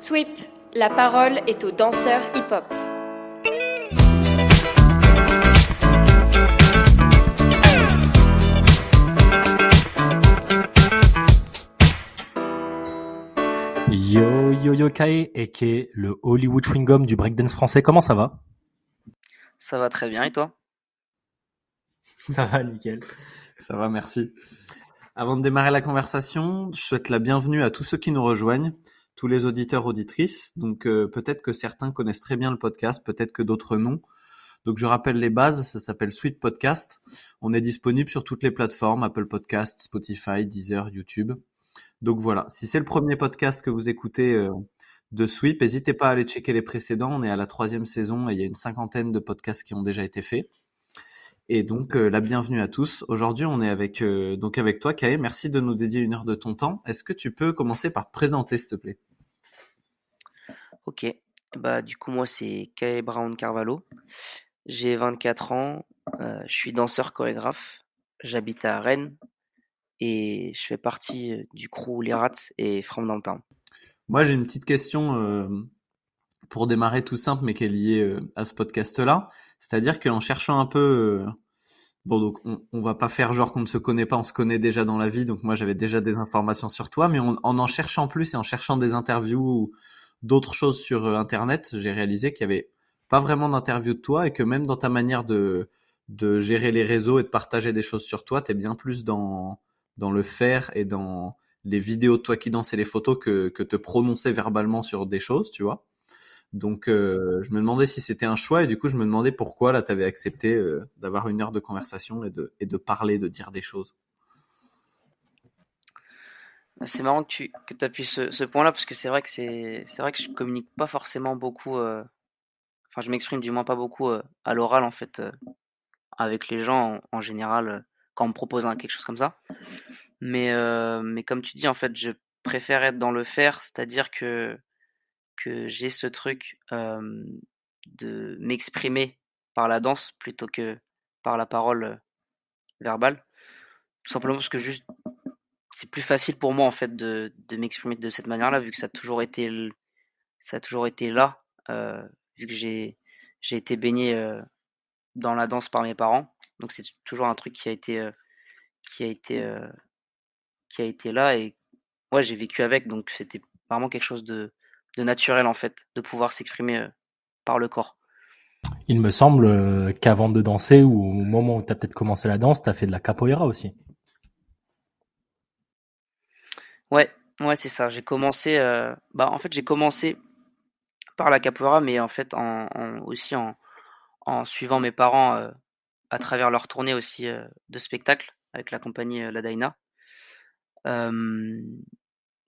Sweep, la parole est aux danseurs hip-hop. Yo Kai, aka le Hollywood Chewing Gum du breakdance français, comment ça va? Ça va très bien, et toi? Ça va, nickel. Ça va, merci. Avant de démarrer la conversation, je souhaite la bienvenue à tous ceux qui nous rejoignent, tous les auditeurs, auditrices. Donc peut-être que certains connaissent très bien le podcast, peut-être que d'autres non. Donc je rappelle les bases, ça s'appelle Sweet Podcast. On est disponible sur toutes les plateformes, Apple Podcast, Spotify, Deezer, YouTube. Donc voilà, si c'est le premier podcast que vous écoutez de Sweep, n'hésitez pas à aller checker les précédents. On est à la 3e saison et il y a une 50aine de podcasts qui ont déjà été faits. Et donc la bienvenue à tous. Aujourd'hui, on est avec toi, Kae. Merci de nous dédier 1 heure de ton temps. Est-ce que tu peux commencer par te présenter, s'il te plaît? Ok, du coup moi c'est Kae Brown Carvalho, j'ai 24 ans, je suis danseur chorégraphe, j'habite à Rennes et je fais partie du crew Les Rats et From Downtown. Moi, j'ai une petite question pour démarrer tout simple, mais qui est liée à ce podcast-là. C'est-à-dire qu'en cherchant un peu... Bon, donc on va pas faire genre qu'on ne se connaît pas, on se connaît déjà dans la vie, donc moi j'avais déjà des informations sur toi, mais en cherchant plus et en cherchant des interviews ou d'autres choses sur Internet, j'ai réalisé qu'il y avait pas vraiment d'interview de toi et que même dans ta manière de gérer les réseaux et de partager des choses sur toi, t'es bien plus dans le faire et dans les vidéos de toi qui danses et les photos que te prononcer verbalement sur des choses, tu vois. Donc je me demandais si c'était un choix et du coup je me demandais pourquoi là tu avais accepté d'avoir 1 heure de conversation et de parler, de dire des choses. C'est marrant que tu appuies ce point-là parce que c'est vrai que je communique pas forcément beaucoup, enfin je m'exprime du moins pas beaucoup à l'oral en fait avec les gens en général quand on me propose quelque chose comme ça. Mais comme tu dis en fait je préfère être dans le faire, c'est-à-dire que j'ai ce truc de m'exprimer par la danse plutôt que par la parole verbale. Tout simplement parce que juste c'est plus facile pour moi en fait de m'exprimer de cette manière-là, vu que ça a toujours été là, vu que j'ai été baigné dans la danse par mes parents. Donc c'est toujours un truc qui a été, euh, qui a été là et ouais, j'ai vécu avec, donc c'était vraiment quelque chose de naturel en fait, de pouvoir s'exprimer par le corps. Il me semble qu'avant de danser ou au moment où tu as peut-être commencé la danse, tu as fait de la capoeira aussi. Ouais, ouais, c'est ça. En fait, j'ai commencé par la capoeira, mais en fait, aussi en suivant mes parents à travers leur tournée aussi de spectacle avec la compagnie La Daina, euh,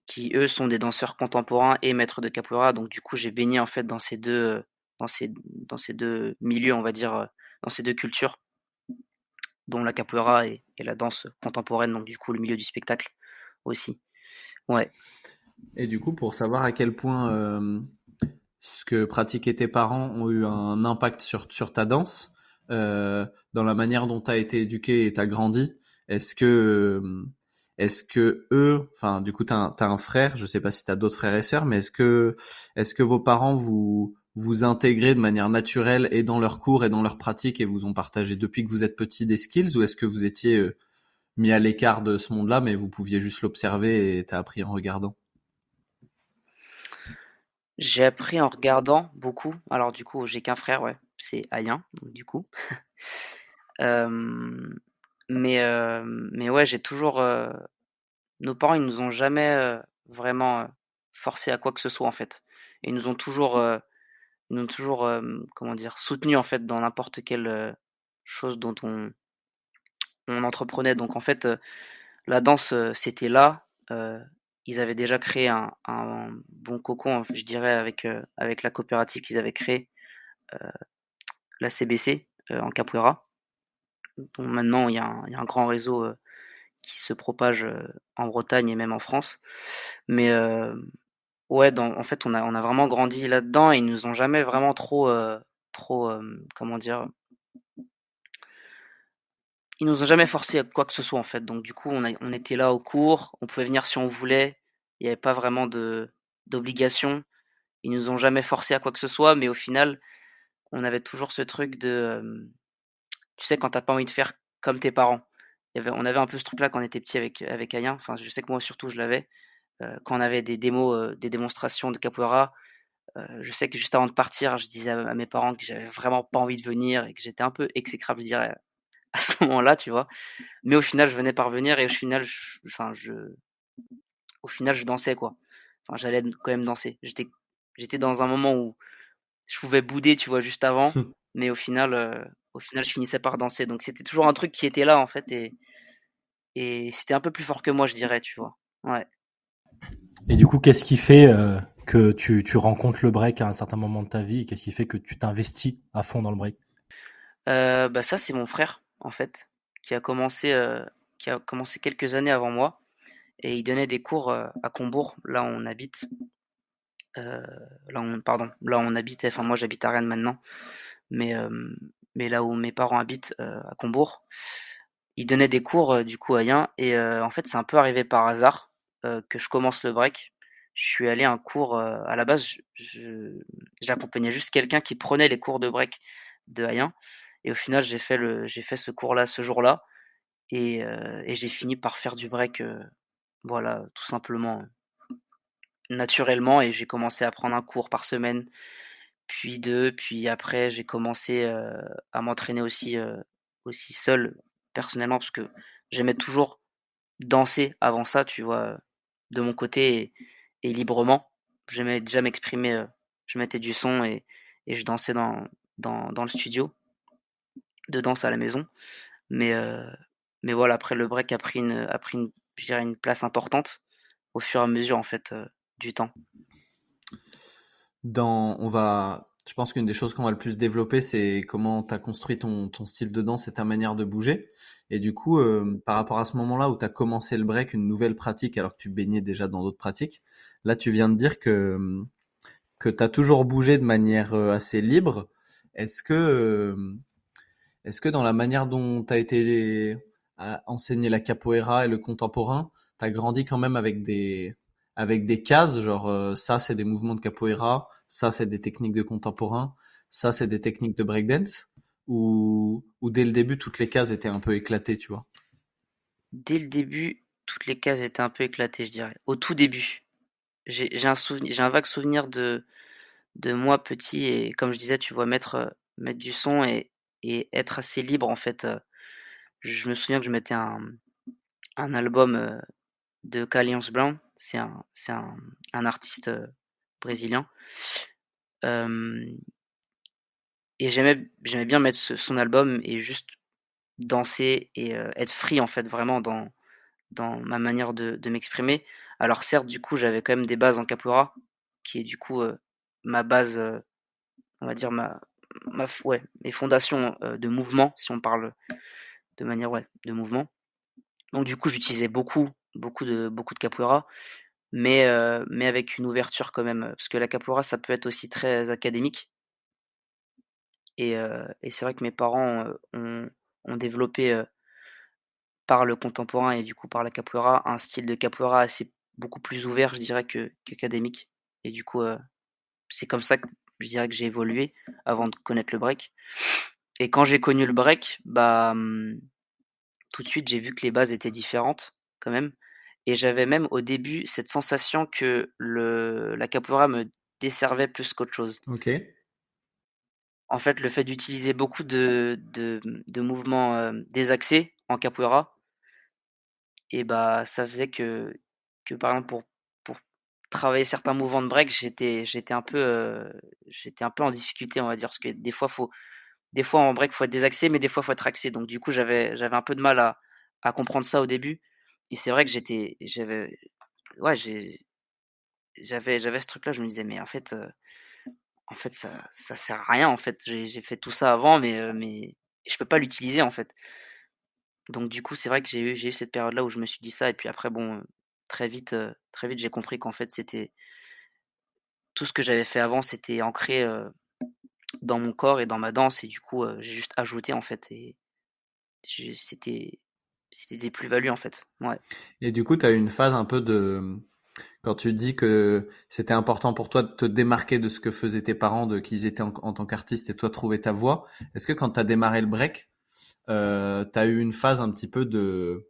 qui eux sont des danseurs contemporains et maîtres de capoeira. Donc du coup, j'ai baigné en fait dans ces deux milieux, on va dire, dans ces deux cultures, dont la capoeira et la danse contemporaine. Donc du coup, le milieu du spectacle aussi. Ouais. Et du coup, pour savoir à quel point ce que pratiquaient tes parents ont eu un impact sur ta danse, dans la manière dont tu as été éduqué et tu as grandi, est-ce que, est-ce que eux, enfin, du coup, t'as un frère, je sais pas si tu as d'autres frères et sœurs, mais est-ce que vos parents vous intégrez de manière naturelle et dans leurs cours et dans leurs pratiques et vous ont partagé depuis que vous êtes petit des skills ou est-ce que vous étiez mis à l'écart de ce monde-là, mais vous pouviez juste l'observer et t'as appris en regardant? J'ai appris en regardant beaucoup. Alors du coup, j'ai qu'un frère, ouais, c'est Ayen, donc du coup. Hem, mais ouais, j'ai toujours, nos parents, ils nous ont jamais, vraiment, forcés à quoi que ce soit, en fait. Ils nous ont toujours, comment dire? Soutenus, en fait, dans n'importe quelle, chose dont on entreprenait. Donc en fait, la danse, c'était là. Ils avaient déjà créé un bon cocon, je dirais, avec la coopérative qu'ils avaient créée, la CBC, en capoeira. Donc maintenant, il y a un grand réseau qui se propage en Bretagne et même en France. Mais ouais, en fait, on a vraiment grandi là-dedans et ils nous ont jamais vraiment comment dire, ils nous ont jamais forcé à quoi que ce soit en fait. Donc du coup, on était là au cours, on pouvait venir si on voulait. Il n'y avait pas vraiment d'obligation. ils nous ont jamais forcé à quoi que ce soit, mais au final, on avait toujours ce truc de, tu sais, quand t'as pas envie de faire comme tes parents. On avait un peu ce truc-là quand on était petit avec Ayen. Enfin, je sais que moi surtout je l'avais. Quand on avait des démos, des démonstrations de capoeira, je sais que juste avant de partir, je disais à mes parents que j'avais vraiment pas envie de venir et que j'étais un peu exécrable, je dirais, à ce moment-là, tu vois. Mais au final, je venais par venir et au final, je dansais quoi. Enfin, j'allais quand même danser. J'étais dans un moment où je pouvais bouder, tu vois, juste avant, mais au final, je finissais par danser. Donc c'était toujours un truc qui était là en fait et c'était un peu plus fort que moi, je dirais, tu vois. Ouais. Et du coup, qu'est-ce qui fait que tu rencontres le break à un certain moment de ta vie et qu'est-ce qui fait que tu t'investis à fond dans le break? Bah ça, c'est mon frère en fait, qui a commencé, heu, qui a commencé quelques années avant moi et il donnait des cours, à Combourg, là où on habite, heu, là où on habitait, enfin moi j'habite à Rennes maintenant, mais, mais là où mes parents habitent, à Combourg. Il donnait des cours, du coup à Ayen et en fait, c'est un peu arrivé par hasard, que je commence le break. Je suis allé à un cours, à la base, j'accompagnais juste quelqu'un qui prenait les cours de break de Ayen et au final, j'ai fait ce cours-là, ce jour-là et j'ai fini par faire du break, voilà, tout simplement, naturellement et j'ai commencé à prendre un cours par semaine, puis 2, puis après j'ai commencé, à m'entraîner aussi seul, personnellement, parce que j'aimais toujours danser avant ça, tu vois? De mon côté et librement. J'aimais déjà m'exprimer, je mettais du son et je dansais dans le studio de danse à la maison. Mais, heu, mais voilà, après le break a pris une je dirais une place importante au fur et à mesure en fait, du temps. Je pense qu'une des choses qu'on va le plus développer, c'est comment tu as construit ton style de danse et ta manière de bouger. Et du coup, par rapport à ce moment-là où tu as commencé le break, une nouvelle pratique, alors que tu baignais déjà dans d'autres pratiques, là, tu viens de dire que tu as toujours bougé de manière assez libre. Est-ce que, euh, est-ce que dans la manière dont tu as été à enseigner la capoeira et le contemporain, tu as grandi quand même avec des cases, genre ça c'est des mouvements de capoeira, ça c'est des techniques de contemporain, ça c'est des techniques de breakdance, ou dès le début toutes les cases étaient un peu éclatées, tu vois? Dès le début, toutes les cases étaient un peu éclatées, je dirais. Au tout début, j'ai un vague souvenir de moi petit et comme je disais, tu vois, mettre du son et être assez libre en fait, je me souviens que je mettais un album, de Carlinhos Brown, c'est un artiste, brésilien, hem et j'aimais bien mettre son album et juste danser et être free en fait, vraiment dans ma manière de m'exprimer. Alors certes, du coup, j'avais quand même des bases en capoeira, qui est du coup, ma base, on va dire ouais, mes fondations, de mouvement, si on parle de manière, ouais, de mouvement. Donc du coup, j'utilisais beaucoup de capoeira, mais avec une ouverture quand même, parce que la capoeira, ça peut être aussi très académique et c'est vrai que mes parents, ont développé, par le contemporain et du coup par la capoeira, un style de capoeira assez beaucoup plus ouvert, je dirais, qu'académique et du coup, c'est comme ça que je dirais que j'ai évolué avant de connaître le break et quand j'ai connu le break, bah, tout de suite, j'ai vu que les bases étaient différentes quand même et j'avais même au début cette sensation que le la capoeira me desservait plus qu'autre chose. Ok. En fait, le fait d'utiliser beaucoup de mouvements, désaxés en capoeira et bah, ça faisait que par exemple pour travailler certains mouvements de break, j'étais un peu en difficulté, on va dire, parce que des fois en break, faut être désaxé, mais des fois, faut être axé. Donc du coup, j'avais un peu de mal à comprendre ça au début et c'est vrai que j'avais ouais, j'avais ce truc-là, je me disais: «Mais en fait, ça sert à rien, en fait. J'ai fait tout ça avant, mais je peux pas l'utiliser, en fait». Donc du coup, c'est vrai que j'ai eu cette période-là où je me suis dit ça et puis après bon, très vite, j'ai compris qu'en fait, c'était tout ce que j'avais fait avant, c'était ancré, dans mon corps et dans ma danse et du coup, j'ai juste ajouté, en fait et j'ai c'était des plus-values, en fait. Ouais. Et du coup, tu as eu une phase un peu de, Quand tu dis que c'était important pour toi de te démarquer de ce que faisaient tes parents, de qu'ils étaient en tant qu'artiste et toi trouver ta voix, est-ce que quand tu as démarré le break, tu as eu une phase un petit peu de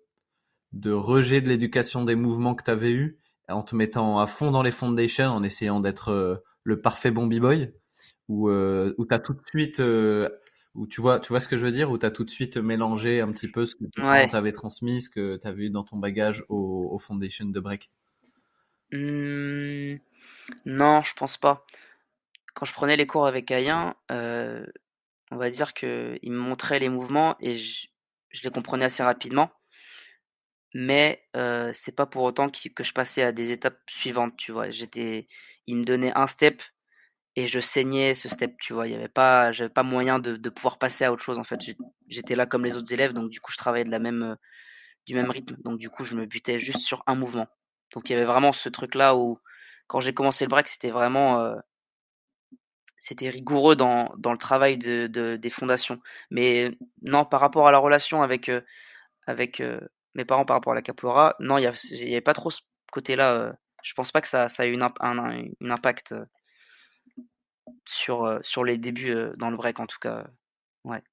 rejet de l'éducation des mouvements que tu avais eu en te mettant à fond dans les foundations, en essayant d'être le parfait bon b-boy, ou t'as tout de suite, ou tu vois ce que je veux dire, ou t'as tout de suite mélangé un petit peu ce que tes parents Ouais. t'avaient transmis, ce que t'avais eu dans ton bagage au foundation de break. Mmh, non, je pense pas. Quand je prenais les cours avec Ayen, on va dire qu'il me montrait les mouvements et je les comprenais assez rapidement, mais c'est pas pour autant que je passais à des étapes suivantes, tu vois? Il me donnait un step et je saignais ce step, tu vois? J'avais pas moyen de pouvoir passer à autre chose, en fait. J'étais là comme les autres élèves, donc du coup, je travaillais du même rythme, donc du coup, je me butais juste sur un mouvement. Donc il y avait vraiment ce truc-là où quand j'ai commencé le break, c'était rigoureux dans le travail des fondations. Mais non, par rapport à la relation avec mes parents par rapport à la capoeira, non, il y avait pas trop ce côté-là. Je pense pas que ça a eu un impact sur les débuts dans le break, en tout cas. Ouais.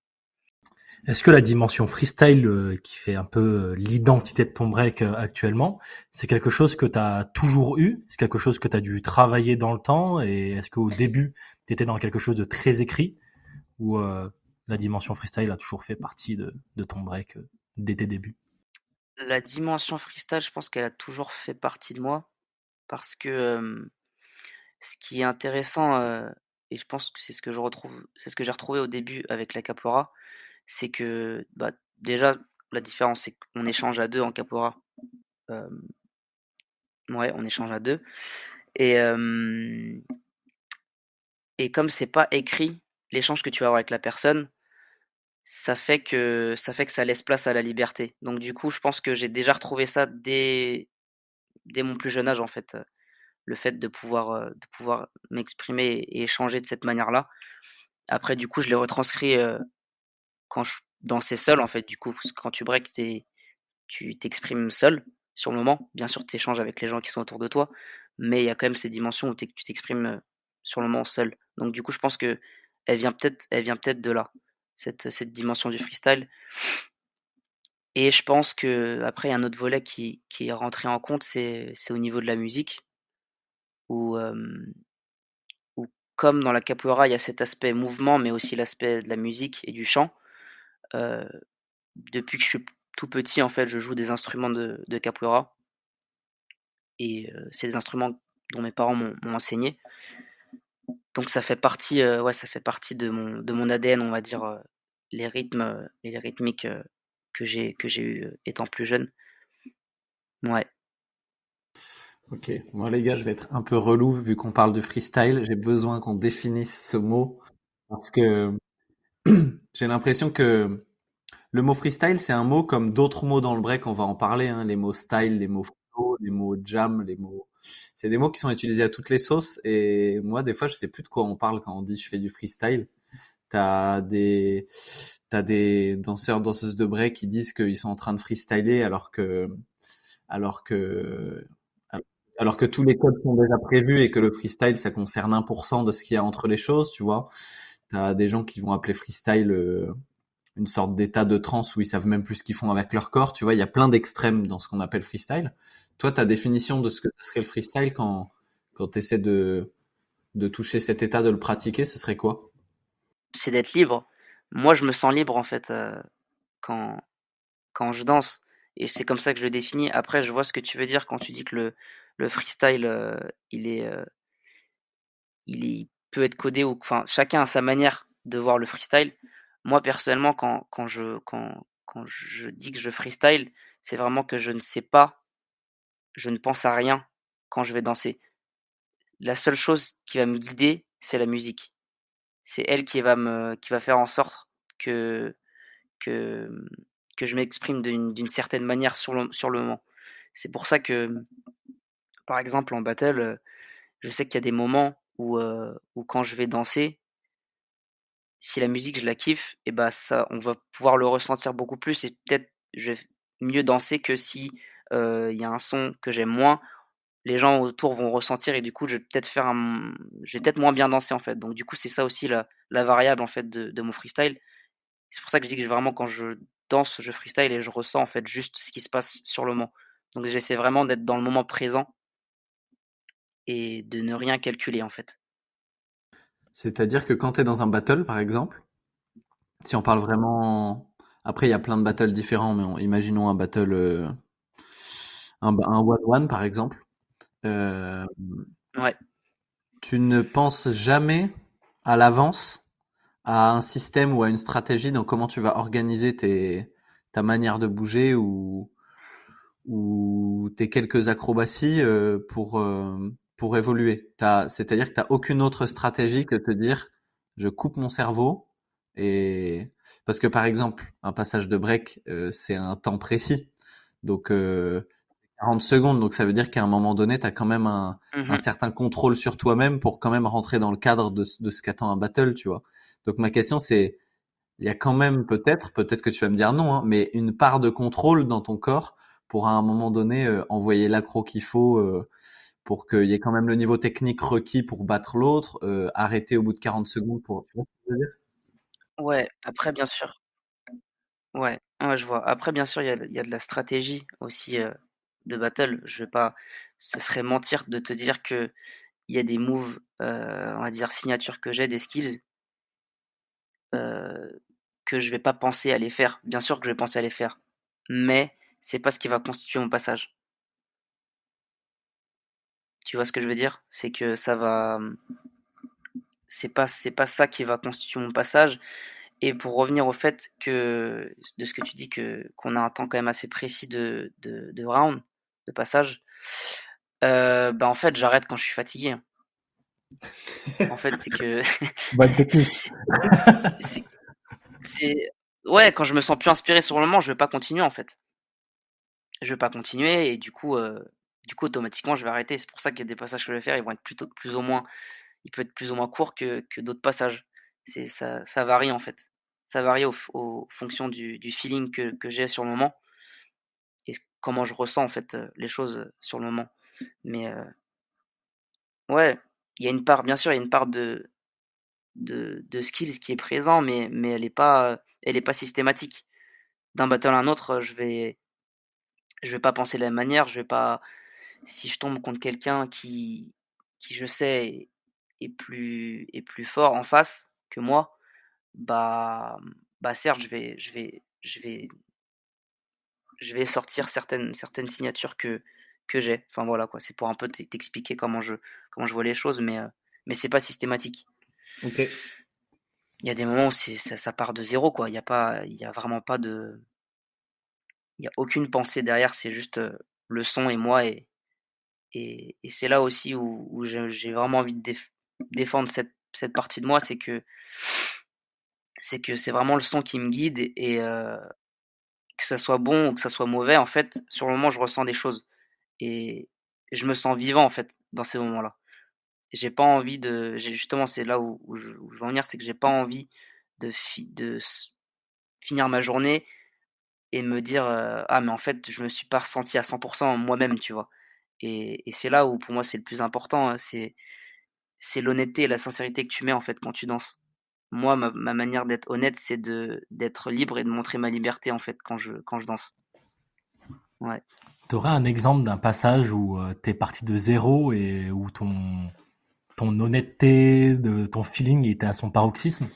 Est-ce que la dimension freestyle qui fait un peu l'identité de ton break actuellement, c'est quelque chose que tu as toujours eu? C'est quelque chose que tu as dû travailler dans le temps? Et est-ce qu'au début, tu étais dans quelque chose de très écrit? Ou la dimension freestyle a toujours fait partie de ton break dès tes débuts? La dimension freestyle, je pense qu'elle a toujours fait partie de moi parce que ce qui est intéressant, et je pense que c'est ce que j'ai retrouvé au début avec la capoeira, c'est que, bah, déjà, la différence, c'est qu'on échange à 2 en capoeira. Hem, ouais, on échange à 2 et hem et comme c'est pas écrit, l'échange que tu vas avoir avec la personne, ça fait que ça laisse place à la liberté. Donc du coup, je pense que j'ai déjà retrouvé ça dès mon plus jeune âge, en fait, le fait de pouvoir m'exprimer et échanger de cette manière-là. Après, du coup, je l'ai retranscrit, quand je dansais seul, en fait, du coup, parce que quand tu breaks, tu t'exprimes seul sur le moment. Bien sûr, tu échanges avec les gens qui sont autour de toi, mais il y a quand même ces dimensions où tu t'exprimes sur le moment seul. Donc, du coup, je pense que elle vient peut-être de là, cette dimension du freestyle. Et je pense que après, il y a un autre volet qui est rentré en compte, c'est au niveau de la musique, où, où comme dans la capoeira, il y a cet aspect mouvement, mais aussi l'aspect de la musique et du chant. euh, Depuis que je suis tout petit, en fait, je joue des instruments de capoeira et c'est des instruments dont mes parents m'ont enseigné. Donc ouais, ça fait partie de mon ADN, on va dire, les rythmes, et les rythmiques, que j'ai eu, étant plus jeune. Ouais. Ok, moi les gars, je vais être un peu relou vu qu'on parle de freestyle. J'ai besoin qu'on définisse ce mot parce que j'ai l'impression que le mot freestyle, c'est un mot comme d'autres mots dans le break, on va en parler, hein, les mots style, les mots flow, les mots jam, les mots... C'est des mots qui sont utilisés à toutes les sauces et moi, des fois, je sais plus de quoi on parle quand on dit je fais du freestyle. T'as des, t'as des danseurs, danseuses de break qui disent qu'ils sont en train de freestyler alors que, alors que tous les codes sont déjà prévus et que le freestyle, ça concerne 1% de ce qu'il y a entre les choses, tu vois. T'as des gens qui vont appeler freestyle une sorte d'état de transe où ils savent même plus ce qu'ils font avec leur corps. Tu vois, il y a plein d'extrêmes dans ce qu'on appelle freestyle. Toi, ta définition de ce que ce serait le freestyle quand tu essaies de toucher cet état, de le pratiquer, ce serait quoi? C'est d'être libre. Moi, je me sens libre, en fait, quand quand je danse et c'est comme ça que je le définis. Après, je vois ce que tu veux dire quand tu dis que le freestyle, il est, il peut être codé ou enfin, chacun a sa manière de voir le freestyle. Moi, personnellement, quand je dis que je freestyle, c'est vraiment que je ne sais pas, je ne pense à rien quand je vais danser. La seule chose qui va me guider, c'est la musique. C'est elle qui va faire en sorte que que, que je m'exprime d'une certaine manière sur le moment. C'est pour ça que, par exemple, en battle, je sais qu'il y a des moments où quand je vais danser, si la musique je la kiffe, et bah ça, on va pouvoir le ressentir beaucoup plus et peut-être je vais mieux danser que si il y a un son que j'aime moins. les gens autour vont ressentir et du coup, je vais peut-être moins bien danser en fait. Donc du coup, c'est ça aussi la variable en fait de mon freestyle. C'est pour ça que je dis que vraiment quand je danse, je freestyle et je ressens en fait juste ce qui se passe sur le moment. Donc j'essaie vraiment d'être dans le moment présent et de ne rien calculer en fait. C'est-à-dire que quand tu es dans un battle, par exemple, si on parle vraiment... Après, il y a plein de battles différents, mais imaginons un battle, un one-one, par exemple. Euh, Ouais. Tu ne penses jamais à l'avance à un système ou à une stratégie dans comment tu vas organiser ta manière de bouger ou tes quelques acrobaties pour évoluer. C'est-à-dire que tu n'as aucune autre stratégie que de te dire je coupe mon cerveau et parce que par exemple un passage de break c'est un temps précis donc 40 secondes donc ça veut dire qu'à un moment donné tu as quand même un Mhm. certain contrôle sur toi-même pour quand même rentrer dans le cadre de ce qu'attend un battle, tu vois. Donc ma question c'est il y a quand même peut-être que tu vas me dire non, hein, mais une part de contrôle dans ton corps pour à un moment donné envoyer l'accro qu'il faut pour qu'il y ait quand même le niveau technique requis pour battre l'autre, arrêter au bout de 40 secondes pour... Tu vois ce que je veux dire. Ouais, après bien sûr. Ouais, ouais, je vois. Après bien sûr, il y a de la stratégie aussi de battle. Je vais pas, ce serait mentir de te dire que il y a des moves, on va dire signatures que j'ai, des skills que je vais pas penser à les faire. Bien sûr que je vais penser à les faire, mais c'est pas ce qui va constituer mon passage. Tu vois ce que je veux dire? C'est que ça va, c'est pas ça qui va constituer mon passage. Et pour revenir au fait que de ce que tu dis que qu'on a un temps quand même assez précis de round, de passage, bah en fait j'arrête quand je suis fatigué, hein. En fait c'est que Bonne technique. c'est c'est ouais, quand je me sens plus inspiré sur le moment, je vais pas continuer en fait. Je vais pas continuer et du coup automatiquement je vais arrêter. C'est pour ça qu'il y a des passages que je vais faire, ils vont être plutôt plus ou moins il peut être plus ou moins court que d'autres passages. Ça varie en fait. Ça varie au fonction du feeling que j'ai sur le moment et comment je ressens en fait les choses sur le moment. Mais ouais, il y a une part, bien sûr, il y a une part de skills qui est présent, mais elle est pas systématique. D'un battle à un autre, je vais pas penser de la même manière. Je vais pas, si je tombe contre quelqu'un qui je sais est plus fort en face que moi, bah, bah certes, je vais sortir certaines signatures que j'ai. Enfin voilà quoi, c'est pour un peu t'expliquer comment je vois les choses, mais c'est pas systématique. Ok. Il y a des moments où ça part de zéro quoi. Il y a vraiment pas il y a aucune pensée derrière. C'est juste le son et moi et c'est là aussi où j'ai vraiment envie de défendre cette partie de moi, c'est que c'est vraiment le son qui me guide que ça soit bon ou que ça soit mauvais, en fait, sur le moment, je ressens des choses et je me sens vivant, en fait, dans ces moments-là. J'ai pas envie j'ai justement, c'est là où je veux en venir, c'est que j'ai pas envie de finir ma journée et me dire ah, mais en fait, je me suis pas ressenti à 100% moi-même, tu vois. Et c'est là où pour moi c'est le plus important, hein, c'est l'honnêteté et la sincérité que tu mets en fait quand tu danses. Moi, ma manière d'être honnête, c'est d'être libre et de montrer ma liberté en fait quand je danse. Ouais. T'aurais un exemple d'un passage où t'es parti de zéro et où ton honnêteté, ton feeling était à son paroxysme?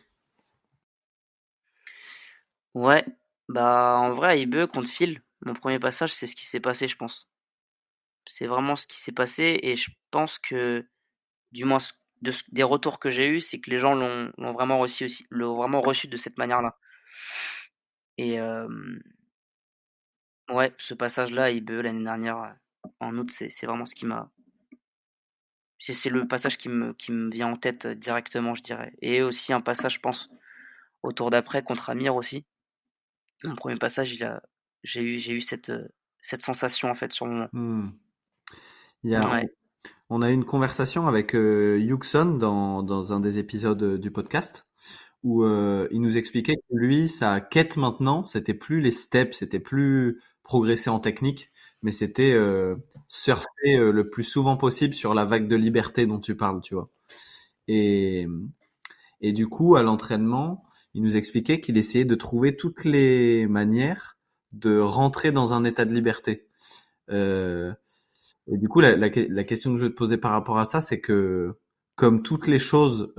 Ouais, bah en vrai, à IBE contre Phil, mon premier passage, c'est ce qui s'est passé, je pense. C'est vraiment ce qui s'est passé et je pense que, du moins des retours que j'ai eus, c'est que les gens l'ont vraiment reçu aussi, l'ont vraiment reçu de cette manière-là. Et ouais, ce passage-là à IBE l'année dernière, en août, c'est vraiment ce qui m'a, c'est le passage qui me vient en tête directement, je dirais. Et aussi un passage, je pense, au tour d'après contre Amir aussi. Mon premier passage, j'ai eu cette sensation en fait sur le moment. Hmm. Il y a, Ouais. on a eu une conversation avec Yuxon dans un des épisodes du podcast où il nous expliquait que lui, sa quête maintenant, c'était plus les steps, c'était plus progresser en technique, mais c'était surfer le plus souvent possible sur la vague de liberté dont tu parles, tu vois. Et, et du coup, à l'entraînement, il nous expliquait qu'il essayait de trouver toutes les manières de rentrer dans un état de liberté. Euh, et du coup, la question que je veux te poser par rapport à ça, c'est que comme toutes les choses,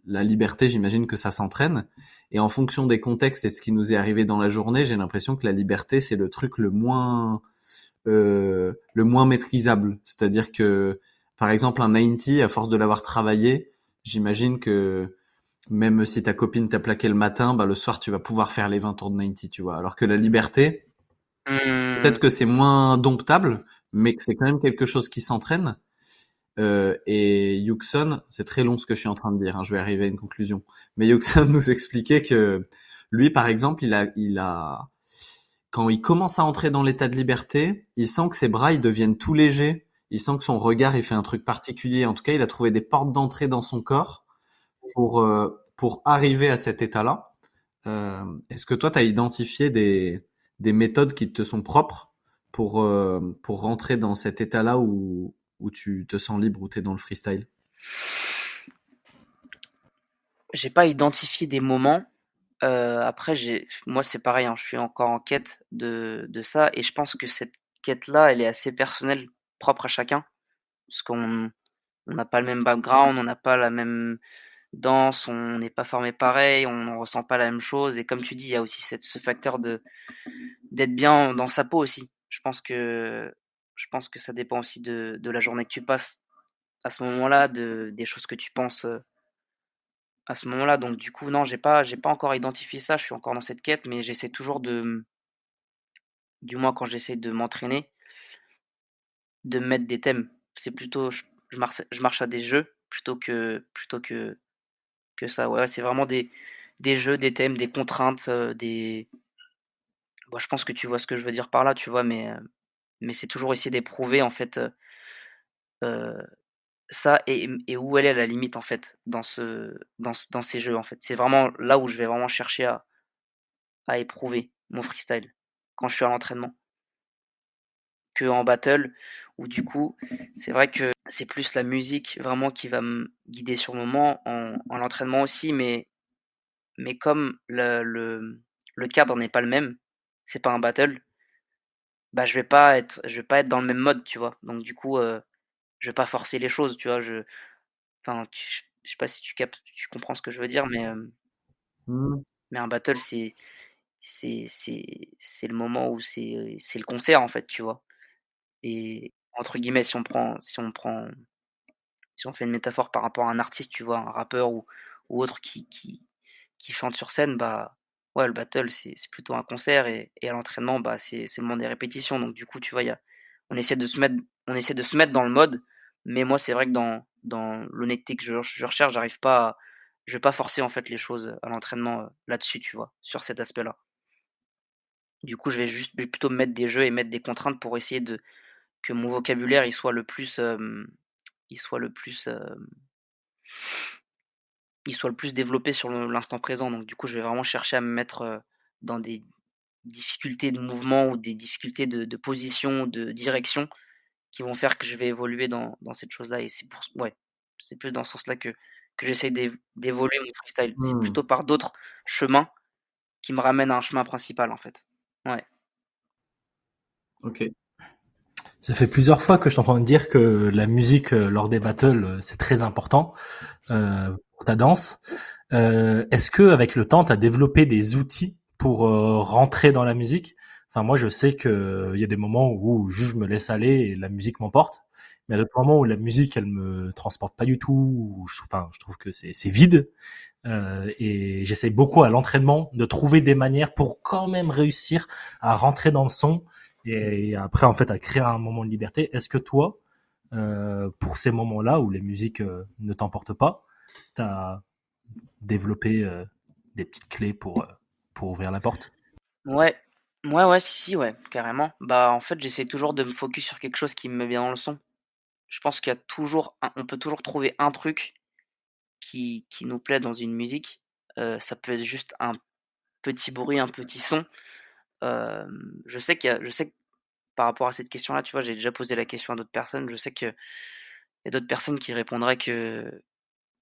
la liberté, j'imagine que ça s'entraîne. Et en fonction des contextes et ce qui nous est arrivé dans la journée, j'ai l'impression que la liberté, c'est le truc le moins maîtrisable. C'est-à-dire que, par exemple, un 90, à force de l'avoir travaillé, j'imagine que même si ta copine t'a plaqué le matin, bah le soir tu vas pouvoir faire les 20 tours de 90, tu vois. Alors que la liberté, peut-être Mmh. que c'est moins domptable, mais que c'est quand même quelque chose qui s'entraîne. Et Yuxon, c'est très long ce que je suis en train de dire, hein, je vais arriver à une conclusion. Mais Yuxon nous expliquait que lui, par exemple, quand il commence à entrer dans l'état de liberté, il sent que ses bras ils deviennent tout légers. Il sent que son regard il fait un truc particulier. En tout cas, il a trouvé des portes d'entrée dans son corps pour arriver à cet état-là. Est-ce que toi, tu as identifié des méthodes qui te sont propres pour rentrer dans cet état-là où tu te sens libre, où tu es dans le freestyle? J'ai pas identifié des moments. Après, moi, c'est pareil, hein, je suis encore en quête de ça, et je pense que cette quête-là, elle est assez personnelle, propre à chacun, parce on n'a pas le même background, on n'a pas la même danse, on n'est pas formé pareil, on ne ressent pas la même chose. Et comme tu dis, il y a aussi ce facteur d'être bien dans sa peau aussi. Je pense que ça dépend aussi de la journée que tu passes à ce moment-là, des choses que tu penses à ce moment-là. Donc du coup, non, j'ai pas encore identifié ça. Je suis encore dans cette quête, mais j'essaie toujours du moins quand j'essaie de m'entraîner, de me mettre des thèmes. C'est plutôt, je marche à des jeux plutôt que ça. Ouais, c'est vraiment des jeux, des thèmes, des contraintes, Bon, je pense que tu vois ce que je veux dire par là, tu vois, mais c'est toujours essayer d'éprouver en fait, heu, ça, et où elle est la limite en fait dans ces jeux en fait. C'est vraiment là où je vais vraiment chercher à éprouver mon freestyle quand je suis à l'entraînement. Que en battle où du coup, c'est vrai que c'est plus la musique vraiment qui va me guider sur le moment, en l'entraînement aussi, mais comme le cadre n'est pas le même, c'est pas un battle, bah, je vais pas être dans le même mode, tu vois? Donc du coup, je vais pas forcer les choses, tu vois? Enfin, je sais pas si tu comprends ce que je veux dire, Hmm. mais un battle, c'est le moment où c'est le concert, en fait, tu vois? Et entre guillemets, si on fait une métaphore par rapport à un artiste, tu vois? Un rappeur ou autre qui chante sur scène, bah, ouais, le battle, c'est plutôt un concert, et à l'entraînement, bah, c'est le moment des répétitions. Donc du coup, tu vois, on essaie de se mettre dans le mode, mais moi, c'est vrai que dans l'honnêteté que je recherche, je vais pas forcer, en fait, les choses à l'entraînement, là-dessus, tu vois? Sur cet aspect-là. Du coup, je vais plutôt me mettre des jeux et mettre des contraintes pour essayer de que mon vocabulaire, il soit le plus développé sur l'instant présent. Donc du coup, je vais vraiment chercher à me mettre, dans des difficultés de mouvement ou des difficultés de position, de direction, qui vont faire que je vais évoluer dans cette chose-là, et ouais, c'est plus dans ce sens-là que j'essaie d'évoluer mon freestyle. C'est Hmm. plutôt par d'autres chemins qui me ramènent à un chemin principal, en fait. Ouais. Ok. Ça fait plusieurs fois que je t'entends dire que la musique lors des battles, c'est très important pour ta danse. Est-ce que avec le temps, tu as développé des outils pour rentrer dans la musique? Enfin, moi, je sais que il y a des moments où juste je me laisse aller et la musique m'emporte. Mais il y a d'autres moments où la musique, elle me transporte pas du tout. Enfin, je trouve que c'est vide. Et j'essaie beaucoup à l'entraînement de trouver des manières pour quand même réussir à rentrer dans le son et après en fait à créer un moment de liberté. Est-ce que toi, pour ces moments-là où les musiques ne t'emportent pas, t'as développé des petites clés pour ouvrir la porte? Ouais. Ouais, ouais, si, si, ouais, carrément. Bah, en fait, j'essaie toujours de me focus sur quelque chose qui me met bien dans le son. Je pense qu'il y a toujours on peut toujours trouver un truc qui nous plaît dans une musique. Ça peut être juste un petit bruit, un petit son. Je sais par rapport à cette question-là, tu vois, j'ai déjà posé la question à d'autres personnes. Je sais qu'il y a d'autres personnes qui répondraient que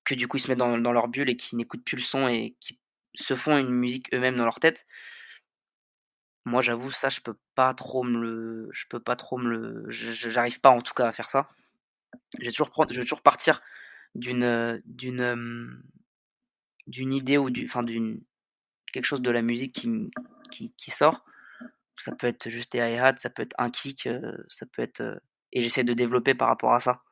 du coup, ils se mettent dans leur bulle et qui n'écoutent plus le son et qui se font une musique eux-mêmes dans leur tête. Moi, j'avoue, ça, je peux pas trop me le j'arrive pas en tout cas à faire ça. Je vais toujours partir d'une, d'une idée ou d'une quelque chose de la musique qui sort. Ça peut être juste des hi-hats, ça peut être un kick, ça peut être, et j'essaie de développer par rapport à ça.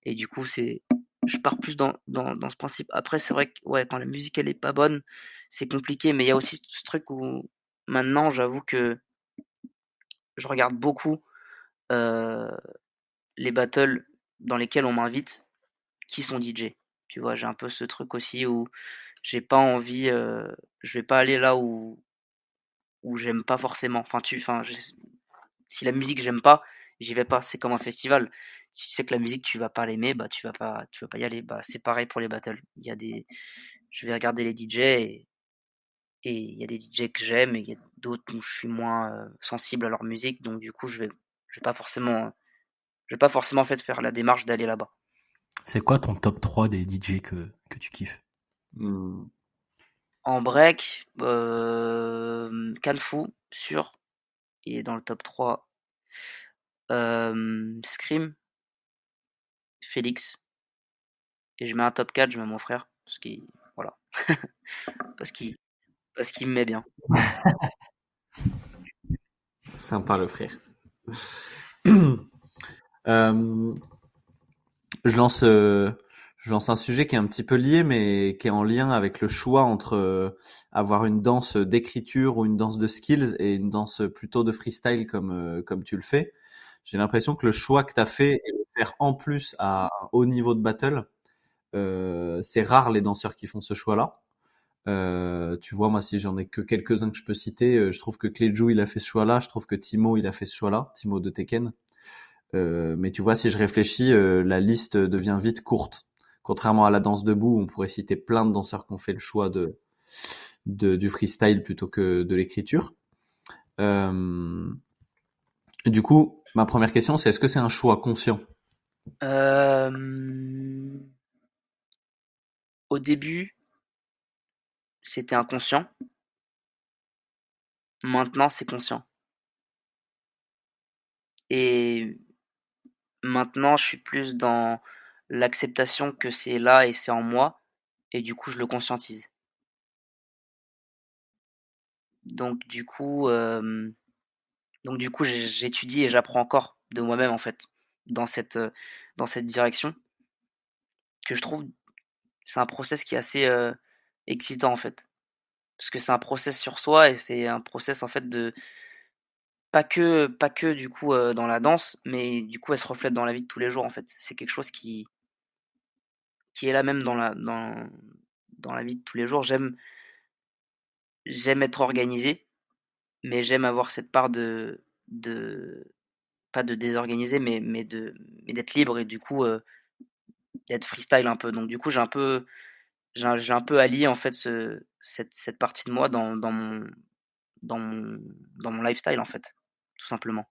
Et du coup, je pars plus dans ce principe. Après, c'est vrai que ouais, quand la musique elle est pas bonne, c'est compliqué, mais il y a aussi ce truc où maintenant, j'avoue que je regarde beaucoup euh, les battles dans lesquels on m'invite qui sont DJ. Tu vois, j'ai un peu ce truc aussi où j'ai pas envie, je vais pas aller là où j'aime pas forcément. Si la musique j'aime pas, j'y vais pas. C'est comme un festival. Si tu sais que la musique tu vas pas l'aimer, bah tu vas pas y aller. Bah c'est pareil pour les battles. Je vais regarder les DJ et il y a des DJ que j'aime et il y a d'autres où je suis moins sensible à leur musique. Donc du coup je vais pas forcément, je vais pas forcément en fait faire la démarche d'aller là-bas. C'est quoi ton top 3 des DJ que tu kiffes? Hmm. En break, Kanfu, sûr, il est dans le top 3. Scream, Félix. Et je mets un top 4, je mets mon frère. Voilà. Parce qu'il parce qu'il me met bien. Sympa le frère. Euh, je lance, euh, je lance un sujet qui est un petit peu lié, mais qui est en lien avec le choix entre avoir une danse d'écriture ou une danse de skills et une danse plutôt de freestyle comme tu le fais. J'ai l'impression que le choix que tu as fait et le faire en plus à un haut niveau de battle, c'est rare les danseurs qui font ce choix-là. Tu vois, moi, si j'en ai que quelques-uns que je peux citer, je trouve que Kleju, il a fait ce choix-là. Je trouve que Timo, il a fait ce choix-là. Timo de Tekken. Mais tu vois, si je réfléchis, la liste devient vite courte. Contrairement à la danse debout, on pourrait citer plein de danseurs qui ont fait le choix du freestyle plutôt que de l'écriture. Euh, du coup, ma première question, c'est est-ce que c'est un choix conscient? Au début, c'était inconscient. Maintenant, c'est conscient. Et maintenant, je suis plus dans l'acceptation que c'est là et c'est en moi. Et du coup, je le conscientise. Donc du coup, j'étudie et j'apprends encore de moi-même en fait dans dans cette direction que je trouve c'est un process qui est assez excitant en fait. Parce que c'est un process sur soi et c'est un process en fait de pas que du coup dans la danse, mais du coup elle se reflète dans la vie de tous les jours en fait. C'est quelque chose qui est là même dans la vie de tous les jours. J'aime être organisé, mais j'aime avoir cette part de pas de désorganisé, mais d'être libre et du coup d'être freestyle un peu. Donc du coup j'ai un peu allié en fait cette partie de moi dans mon dans mon lifestyle en fait, tout simplement.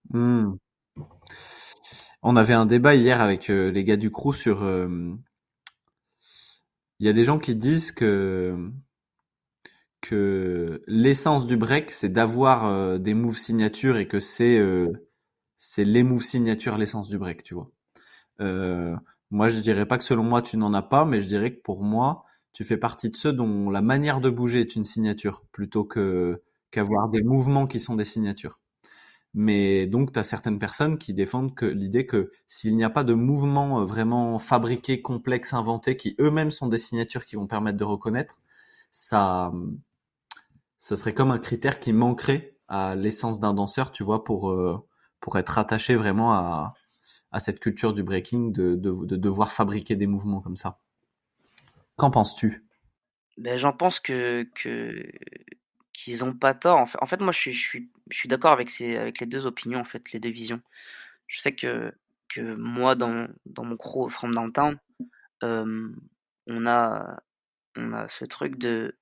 Hmm. On avait un débat hier avec les gars du crew sur. Il y a des gens qui disent que l'essence du break, c'est d'avoir des moves signatures et que c'est les moves signatures l'essence du break, tu vois. Euh, Moi, je dirais pas que selon moi tu n'en as pas, mais je dirais que pour moi, tu fais partie de ceux dont la manière de bouger est une signature plutôt que qu'avoir des mouvements qui sont des signatures. Mais donc, tu as certaines personnes qui défendent que l'idée que s'il n'y a pas de mouvements vraiment fabriqués, complexes, inventés, qui eux-mêmes sont des signatures qui vont permettre de reconnaître, ça, ce serait comme un critère qui manquerait à l'essence d'un danseur, tu vois, pour être attaché vraiment à cette culture du breaking, de devoir fabriquer des mouvements comme ça. Qu'en penses-tu? Ben, j'en pense qu'ils ont pas tort. En fait, moi, je suis d'accord avec avec les deux opinions, en fait, les deux visions. Je sais que moi, dans mon crew From Downtown, euh, on a, on a ce truc de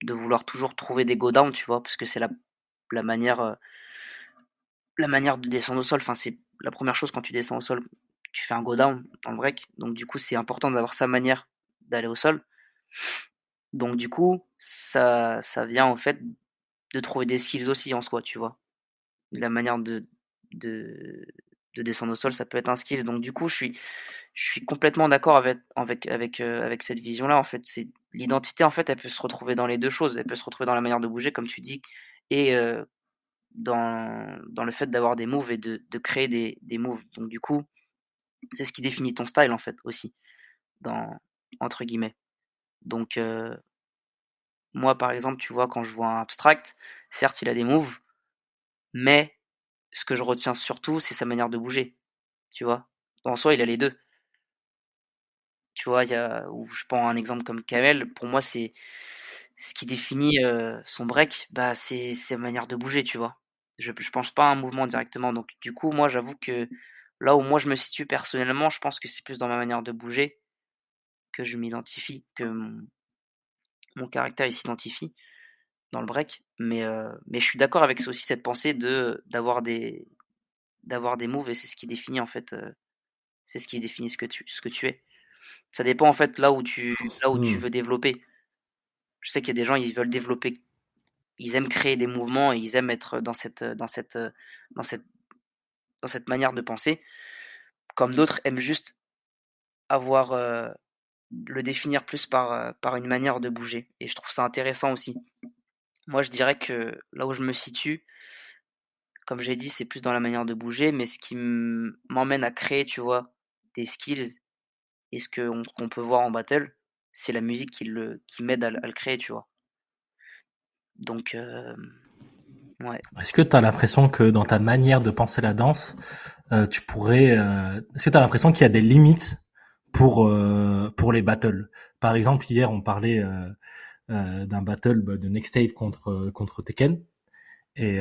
vouloir toujours trouver des go down, tu vois, parce que la manière de descendre au sol. Enfin, c'est la première chose quand tu descends au sol, tu fais un go down dans le break. Donc du coup, c'est important d'avoir sa manière d'aller au sol. Donc du coup, ça vient en fait de trouver des skills aussi en soi, tu vois. La manière de, de descendre au sol, ça peut être un skill. Donc du coup, je suis complètement d'accord avec cette vision-là. En fait, c'est l'identité. En fait, elle peut se retrouver dans les deux choses. Elle peut se retrouver dans la manière de bouger, comme tu dis, et dans le fait d'avoir des moves et de créer des moves. Donc du coup, c'est ce qui définit ton style en fait aussi, dans entre guillemets. Donc moi, par exemple, tu vois, quand je vois un abstract, certes, il a des moves, mais ce que je retiens surtout, c'est sa manière de bouger. Tu vois? En soi, il a les deux. Tu vois, ou je prends un exemple comme Kamel, pour moi, c'est ce qui définit son break, bah, c'est sa manière de bouger, tu vois. Je pense pas à un mouvement directement. Donc, du coup, moi, j'avoue que là où moi je me situe personnellement, je pense que c'est plus dans ma manière de bouger que je m'identifie, que mon caractère il s'identifie dans le break. Mais je suis d'accord avec aussi cette pensée d'avoir des moves et c'est ce qui définit en fait, c'est ce qui définit ce que tu es. Ça dépend en fait là où tu Hmm. veux développer. Je sais qu'il y a des gens, ils veulent développer, ils aiment créer des mouvements et ils aiment être dans cette, dans cette manière de penser, comme d'autres aiment juste avoir, le définir plus par une manière de bouger. Et je trouve ça intéressant aussi. Moi, je dirais que là où je me situe, comme j'ai dit, c'est plus dans la manière de bouger, mais ce qui m'emmène à créer, tu vois, des skills et ce qu'on peut voir en battle, c'est la musique qui m'aide à le créer, tu vois. Donc, ouais. Est-ce que tu as l'impression que dans ta manière de penser la danse, tu pourrais... est-ce que tu as l'impression qu'il y a des limites pour les battles? Par exemple, hier, on parlait d'un battle de Next Save contre Tekken. Et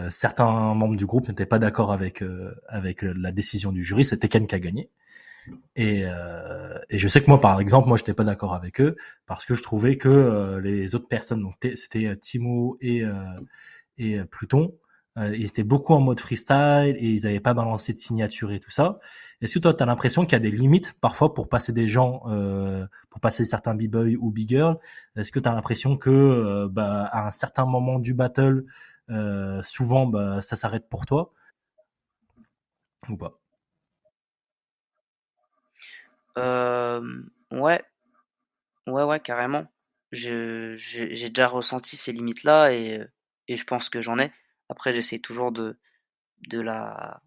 certains membres du groupe n'étaient pas d'accord avec la décision du jury. C'est Tekken qui a gagné. Et je sais que moi, par exemple, moi, j'étais pas d'accord avec eux parce que je trouvais que les autres personnes, donc c'était Timo et Pluton, ils étaient beaucoup en mode freestyle et ils avaient pas balancé de signature et tout ça. Est-ce que toi, tu as l'impression qu'il y a des limites parfois pour passer des gens, pour passer certains b-boys ou b-girls? Est-ce que tu as l'impression que bah, à un certain moment du battle, souvent bah, ça s'arrête pour toi ou pas? Ouais, ouais, ouais, carrément. J'ai déjà ressenti ces limites-là et je pense que j'en ai. Après, j'essaie toujours de la,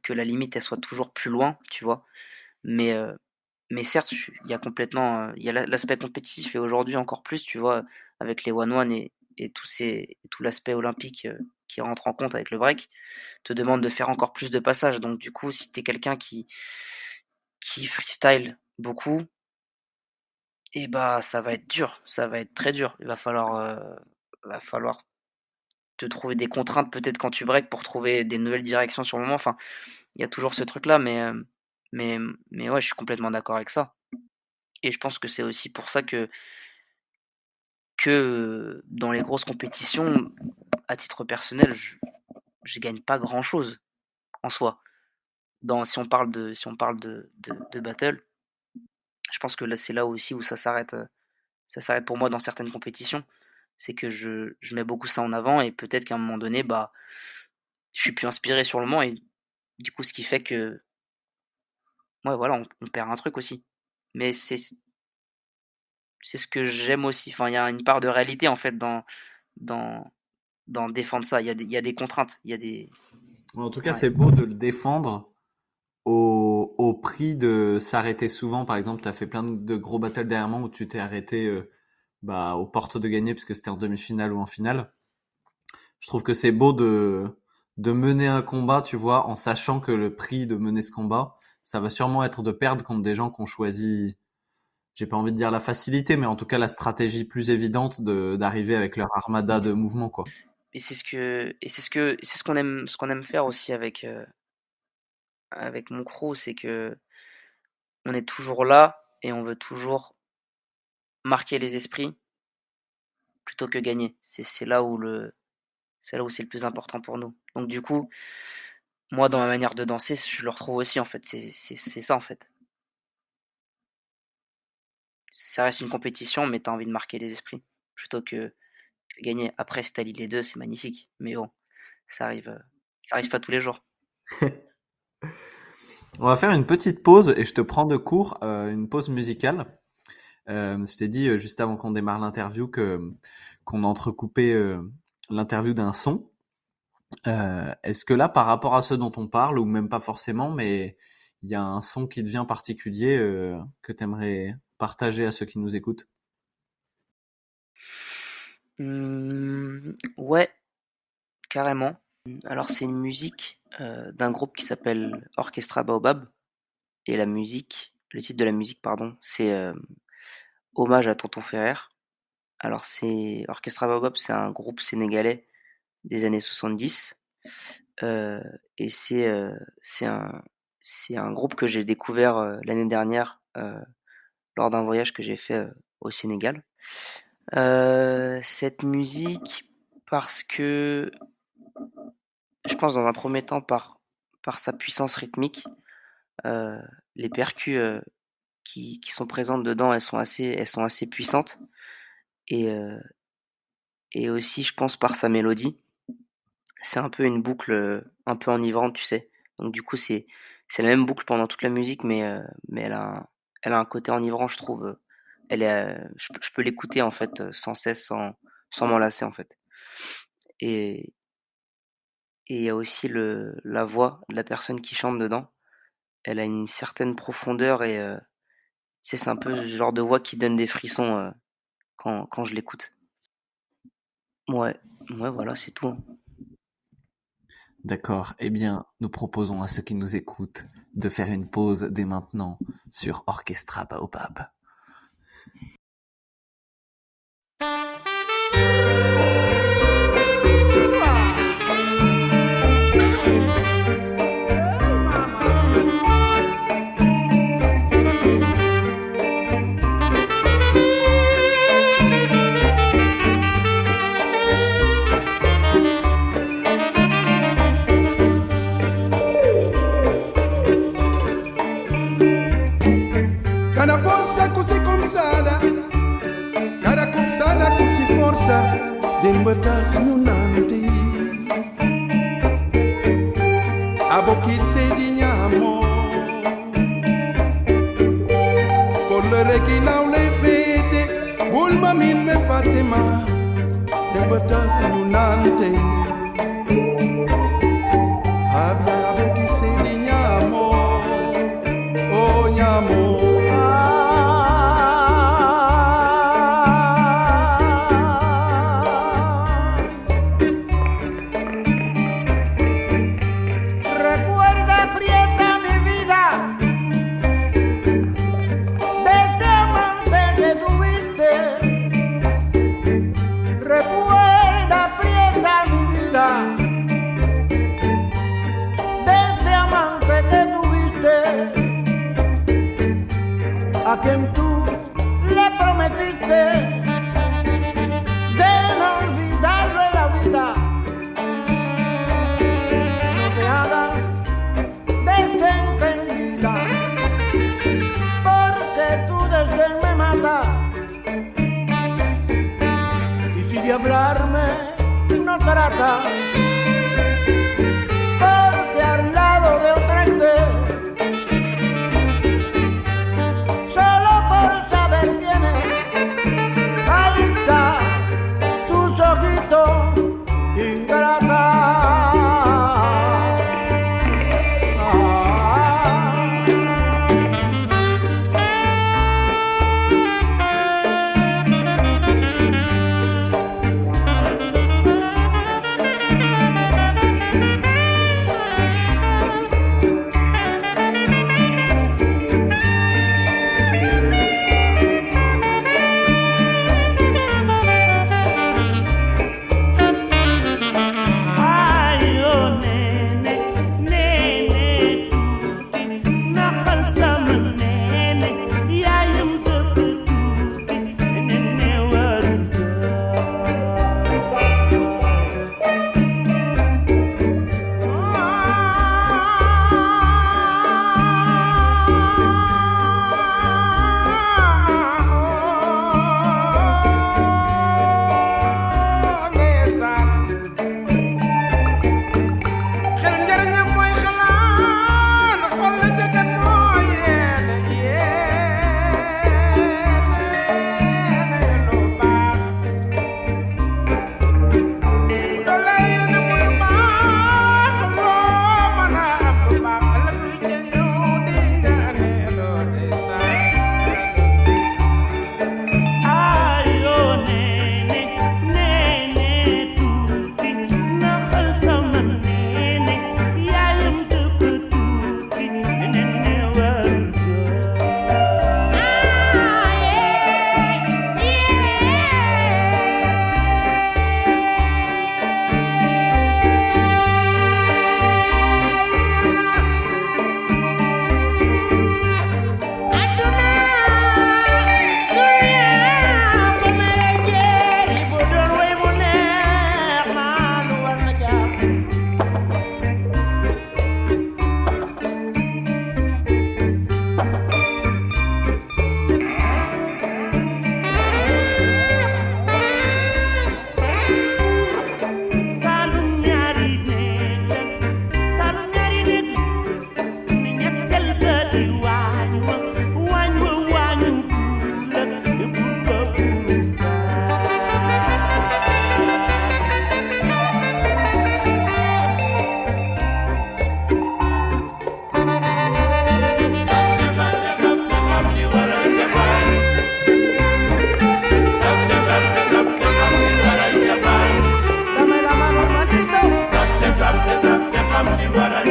que la limite elle soit toujours plus loin, tu vois. Mais, mais certes, il y a complètement, il y a l'aspect compétitif et aujourd'hui encore plus, tu vois, avec les one-one et tout l'aspect olympique qui rentre en compte avec le break, te demande de faire encore plus de passages. Donc du coup, si tu es quelqu'un qui freestyle beaucoup, et bah ça va être dur, ça va être très dur. Il va falloir te trouver des contraintes peut-être quand tu breaks pour trouver des nouvelles directions sur le moment. Enfin, il y a toujours ce truc-là, mais, mais ouais, je suis complètement d'accord avec ça. Et je pense que c'est aussi pour ça que dans les grosses compétitions, à titre personnel, je gagne pas grand-chose en soi. Si on parle de battle, je pense que là, c'est là aussi où ça s'arrête pour moi dans certaines compétitions. C'est que je mets beaucoup ça en avant et peut-être qu'à un moment donné, bah, je suis plus inspiré sur le moment et du coup, ce qui fait que, ouais, voilà, on perd un truc aussi. Mais c'est ce que j'aime aussi. Enfin, il y a une part de réalité en fait dans, dans défendre ça. Il y a des contraintes. Il y a des. En tout cas, Ouais. c'est beau de le défendre au prix de s'arrêter souvent. Par exemple, tu as fait plein de gros battles derrière moi où tu t'es arrêté bah, aux portes de gagner parce que c'était en demi-finale ou en finale. Je trouve que c'est beau de mener un combat, tu vois, en sachant que le prix de mener ce combat, ça va sûrement être de perdre contre des gens qui ont choisi, j'ai pas envie de dire la facilité, mais en tout cas la stratégie plus évidente d'arriver avec leur armada de mouvements, quoi. Et c'est ce qu'on aime faire aussi avec mon crew, c'est que on est toujours là et on veut toujours marquer les esprits plutôt que gagner. C'est là où c'est le plus important pour nous. Donc du coup, moi dans ma manière de danser, je le retrouve aussi en fait. C'est ça en fait. Ça reste une compétition, mais tu as envie de marquer les esprits plutôt que gagner. Après, si tu allies les deux, c'est magnifique. Mais bon, ça arrive pas tous les jours. On va faire une petite pause et je te prends de court, une pause musicale. Je t'ai dit juste avant qu'on démarre l'interview qu'on a entrecoupé l'interview d'un son. Est-ce que là, par rapport à ce dont on parle, ou même pas forcément, mais il y a un son qui devient particulier que tu aimerais partager à ceux qui nous écoutent? Ouais, carrément. Alors c'est une musique d'un groupe qui s'appelle Orchestra Baobab. Et le titre de la musique, pardon, c'est Hommage à Tonton Ferrer. Alors c'est Orchestra Baobab, c'est un groupe sénégalais des années 70. Et c'est un groupe que j'ai découvert l'année dernière lors d'un voyage que j'ai fait au Sénégal. Cette musique, parce que je pense dans un premier temps par sa puissance rythmique, les percus qui sont présentes dedans, elles sont assez puissantes, et aussi je pense par sa mélodie. C'est un peu une boucle un peu enivrante, tu sais. Donc du coup c'est la même boucle pendant toute la musique, mais elle a un côté enivrant, je trouve. Je peux l'écouter en fait sans cesse, sans m'en lasser en fait. Et il y a aussi la voix de la personne qui chante dedans. Elle a une certaine profondeur et tu sais, c'est un peu ce genre de voix qui donne des frissons quand je l'écoute. Ouais, voilà, c'est tout, hein. D'accord. Eh bien, nous proposons à ceux qui nous écoutent de faire une pause dès maintenant sur Orchestra Baobab. Cada forza così consada, cada consada così forza, d'imbatar nunanti. Abo chi sediamo, con le regina o le fede, bulma min me Fatima, d'imbatar nunanti. Abo chi sediamo, oh nyamo. A quien tú le prometiste de no olvidarlo en la vida. No te hagas desentendida, porque tu desdén me mata. Y si de hablarme no trata, porque al lado de otra esté, solo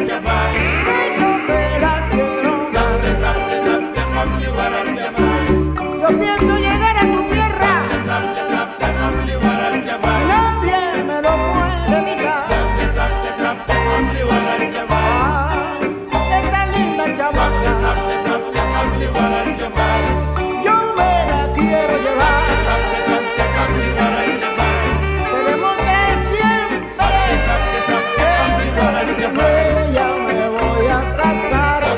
yo me la quiero. Yo pienso llegar a tu tierra, nadie me lo puede evitar. Esta linda chamaca, yo me la quiero llevar. Tenemos que siempre, ya me voy a casar.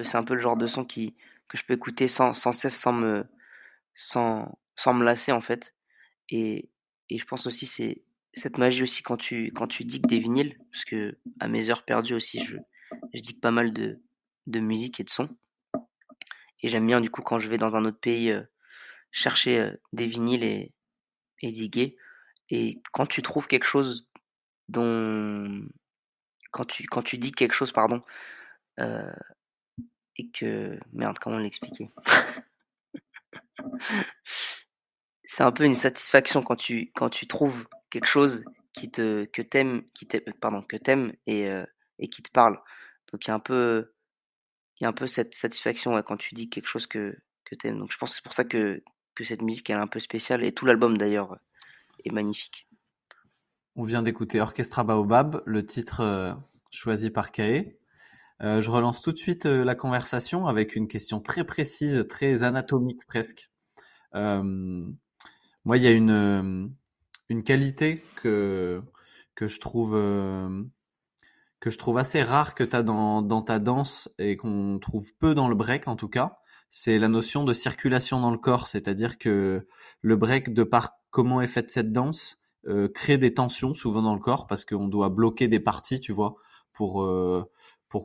C'est un peu le genre de son que je peux écouter sans cesse, sans me lasser en fait. Et je pense aussi c'est cette magie aussi quand tu digues des vinyles, parce que à mes heures perdues aussi je digue pas mal de musique et de son. Et j'aime bien du coup quand je vais dans un autre pays chercher des vinyles et diguer. Et quand tu trouves quelque chose dont quand tu digues quelque chose pardon, euh, et que merde comment l'expliquer? C'est un peu une satisfaction quand tu trouves quelque chose que t'aimes et qui te parle. Donc il y a un peu cette satisfaction ouais, quand tu dis quelque chose que t'aimes. Donc je pense que c'est pour ça que cette musique elle est un peu spéciale et tout l'album d'ailleurs est magnifique. On vient d'écouter Orchestra Baobab, le titre choisi par Kae. Je relance tout de suite la conversation avec une question très précise, très anatomique presque. Moi, il y a une qualité que je trouve assez rare que tu as dans ta danse et qu'on trouve peu dans le break en tout cas. C'est la notion de circulation dans le corps, c'est-à-dire que le break, de par comment est faite cette danse, crée des tensions souvent dans le corps parce qu'on doit bloquer des parties, tu vois, pour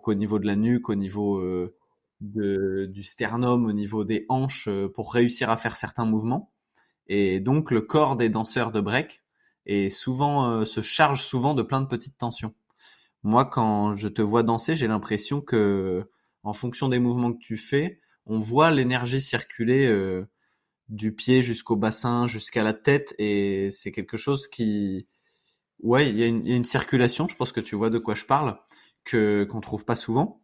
qu'au niveau de la nuque, au niveau du sternum, au niveau des hanches, pour réussir à faire certains mouvements. Et donc le corps des danseurs de break se charge souvent de plein de petites tensions. Moi, quand je te vois danser, j'ai l'impression que, en fonction des mouvements que tu fais, on voit l'énergie circuler du pied jusqu'au bassin, jusqu'à la tête, et c'est quelque chose ouais, il y a une circulation. Je pense que tu vois de quoi je parle, qu'on trouve pas souvent.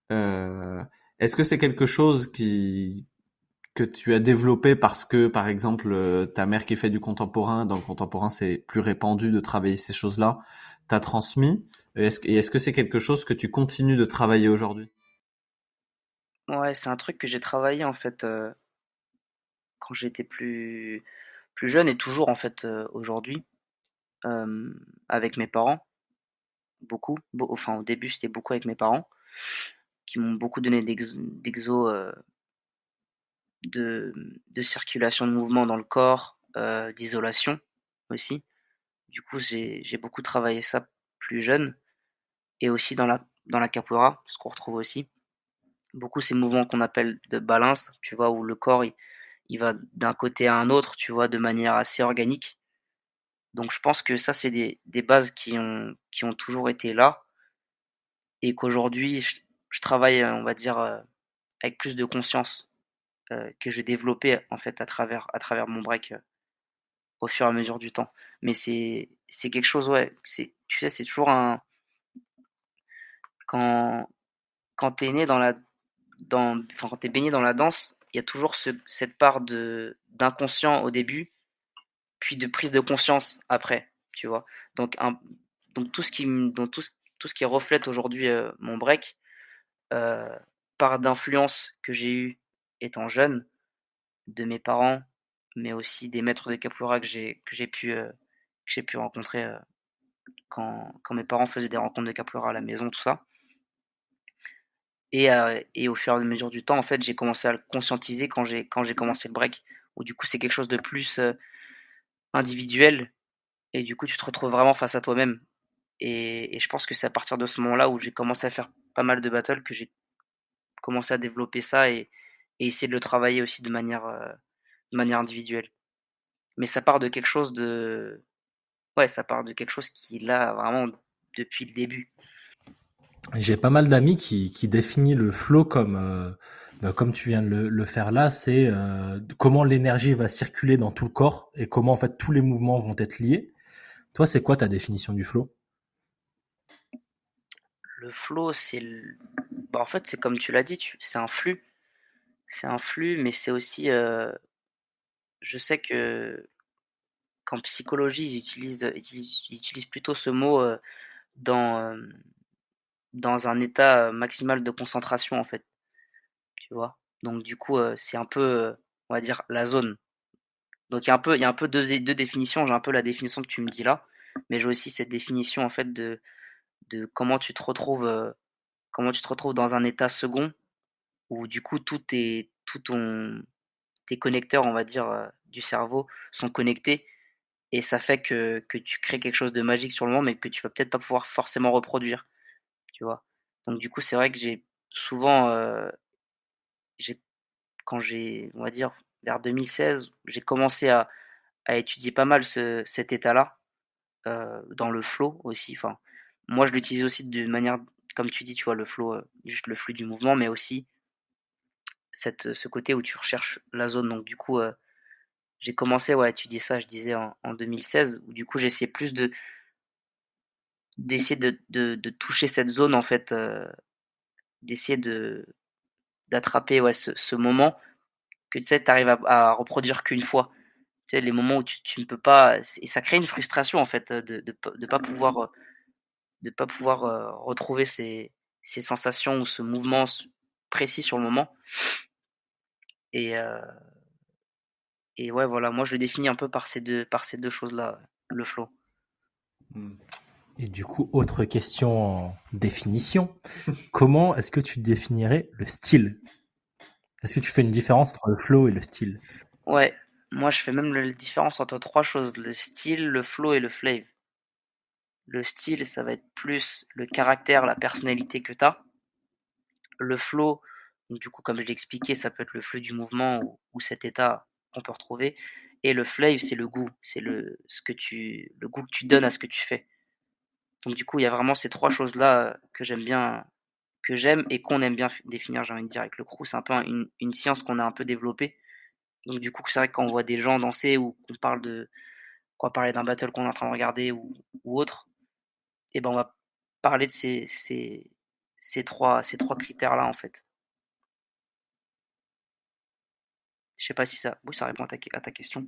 Est-ce que c'est quelque chose que tu as développé parce que, par exemple, ta mère qui fait du contemporain, dans le contemporain, c'est plus répandu de travailler ces choses-là, t'a transmis? Est-ce que c'est quelque chose que tu continues de travailler aujourd'hui? Ouais, c'est un truc que j'ai travaillé en fait quand j'étais plus jeune et toujours en fait aujourd'hui avec mes parents. Enfin au début c'était beaucoup avec mes parents qui m'ont beaucoup donné d'exos de circulation de mouvement dans le corps, d'isolation aussi. Du coup, j'ai beaucoup travaillé ça plus jeune et aussi dans la capoeira, ce qu'on retrouve aussi. Beaucoup ces mouvements qu'on appelle de balance, tu vois, où le corps il va d'un côté à un autre, tu vois, de manière assez organique. Donc je pense que ça, c'est des bases qui ont toujours été là et qu'aujourd'hui, je travaille, on va dire, avec plus de conscience que j'ai développé en fait à travers mon break au fur et à mesure du temps. Mais c'est quelque chose, ouais, tu sais, c'est toujours un quand t'es né enfin quand t'es baigné dans la danse, il y a toujours cette part d'inconscient au début, puis de prise de conscience après, tu vois. Donc donc tout ce qui reflète aujourd'hui mon break euh, part d'influence que j'ai eu étant jeune de mes parents, mais aussi des maîtres de capoeira que j'ai pu rencontrer quand mes parents faisaient des rencontres de capoeira à la maison, tout ça. Et au fur et à mesure du temps, en fait, j'ai commencé à le conscientiser quand j'ai commencé le break, où du coup c'est quelque chose de plus individuel, et du coup tu te retrouves vraiment face à toi-même. Et je pense que c'est à partir de ce moment-là où j'ai commencé à faire pas mal de battles que j'ai commencer à développer ça et essayer de le travailler aussi de manière individuelle. Mais ça part de quelque chose ça part de quelque chose qui est là vraiment depuis le début. J'ai pas mal d'amis qui définissent le flow comme tu viens de le faire là, c'est comment l'énergie va circuler dans tout le corps et comment en fait tous les mouvements vont être liés. Toi, c'est quoi ta définition du flow? Le flow, en fait, c'est comme tu l'as dit, c'est un flux. C'est un flux, mais c'est aussi, je sais que qu'en psychologie, ils utilisent plutôt ce mot dans, dans un état maximal de concentration, en fait, tu vois. Donc, du coup, c'est un peu, on va dire, la zone. Donc, il y a un peu deux définitions. J'ai un peu la définition que tu me dis là, mais j'ai aussi cette définition, en fait, de comment tu te retrouves dans un état second où, du coup, tes connecteurs, on va dire, du cerveau sont connectés et ça fait que tu crées quelque chose de magique sur le moment, mais que tu vas peut-être pas pouvoir forcément reproduire, tu vois. Donc du coup, c'est vrai que j'ai souvent, j'ai quand j'ai, on va dire, vers 2016, j'ai commencé à étudier pas mal cet état-là, dans le flow aussi. Enfin, moi, je l'utilise aussi de manière, comme tu dis, tu vois, le flow, juste le flux du mouvement, mais aussi ce côté où tu recherches la zone. Donc du coup, j'ai commencé, ouais, à étudier ça, je disais, en 2016, où du coup, j'essayais plus d'essayer de toucher cette zone, en fait, d'essayer d'attraper, ouais, ce moment que, tu sais, tu arrives à reproduire qu'une fois. Tu sais, les moments où tu ne peux pas, et ça crée une frustration, en fait, de pas pouvoir retrouver ces sensations ou ce mouvement précis sur le moment. Et, et ouais, voilà, moi, je le définis un peu par ces deux choses-là, le flow. Et du coup, autre question en définition. Comment est-ce que tu définirais le style? Est-ce que tu fais une différence entre le flow et le style? Ouais, moi je fais même la différence entre trois choses, le style, le flow et le flavor. Le style, ça va être plus le caractère, la personnalité que tu as. Le flow, donc du coup, comme je l'ai expliqué, ça peut être le flux du mouvement ou cet état qu'on peut retrouver. Et le flavor, c'est le goût, c'est le goût que tu donnes à ce que tu fais. Donc du coup, il y a vraiment ces trois choses-là que j'aime bien, que j'aime et qu'on aime bien définir, j'ai envie de dire, avec le crew. C'est un peu une science qu'on a un peu développée. Donc du coup, c'est vrai que quand on voit des gens danser ou qu'on va parler d'un battle qu'on est en train de regarder ou autre, et ben on va parler de ces trois critères-là, en fait. Je sais pas si ça, oui, ça répond à ta question.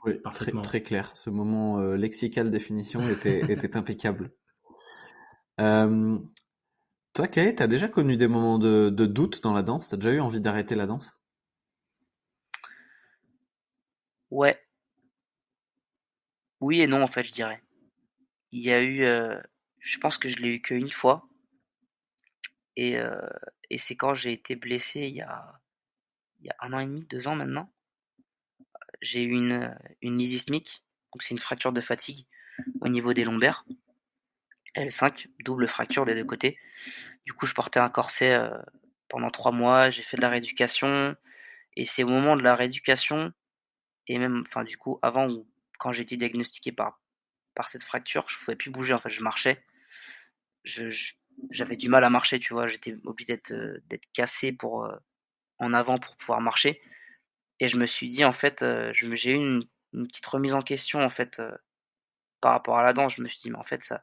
Oui, très, Parfaitement. très clair. Ce moment lexical définition était impeccable. Toi, Kay, t'as déjà connu des moments de doute dans la danse? T'as déjà eu envie d'arrêter la danse? Ouais, oui et non, en fait, je dirais. Il y a eu, je pense que je l'ai eu qu'une fois, et, euh, et c'est quand j'ai été blessé il y a 1 an et demi, 2 ans maintenant. J'ai eu une lysismique, donc c'est une fracture de fatigue au niveau des lombaires, L5, double fracture des deux côtés. Du coup, je portais un corset pendant 3 mois, j'ai fait de la rééducation, et c'est au moment de la rééducation, et même, enfin, du coup, avant, quand j'ai été diagnostiqué par cette fracture, je pouvais plus bouger, en fait, je marchais. J'avais du mal à marcher, tu vois, j'étais obligé d'être cassé en avant pour pouvoir marcher. Et je me suis dit, en fait, j'ai eu une petite remise en question, en fait, par rapport à la danse. Je me suis dit, mais en fait,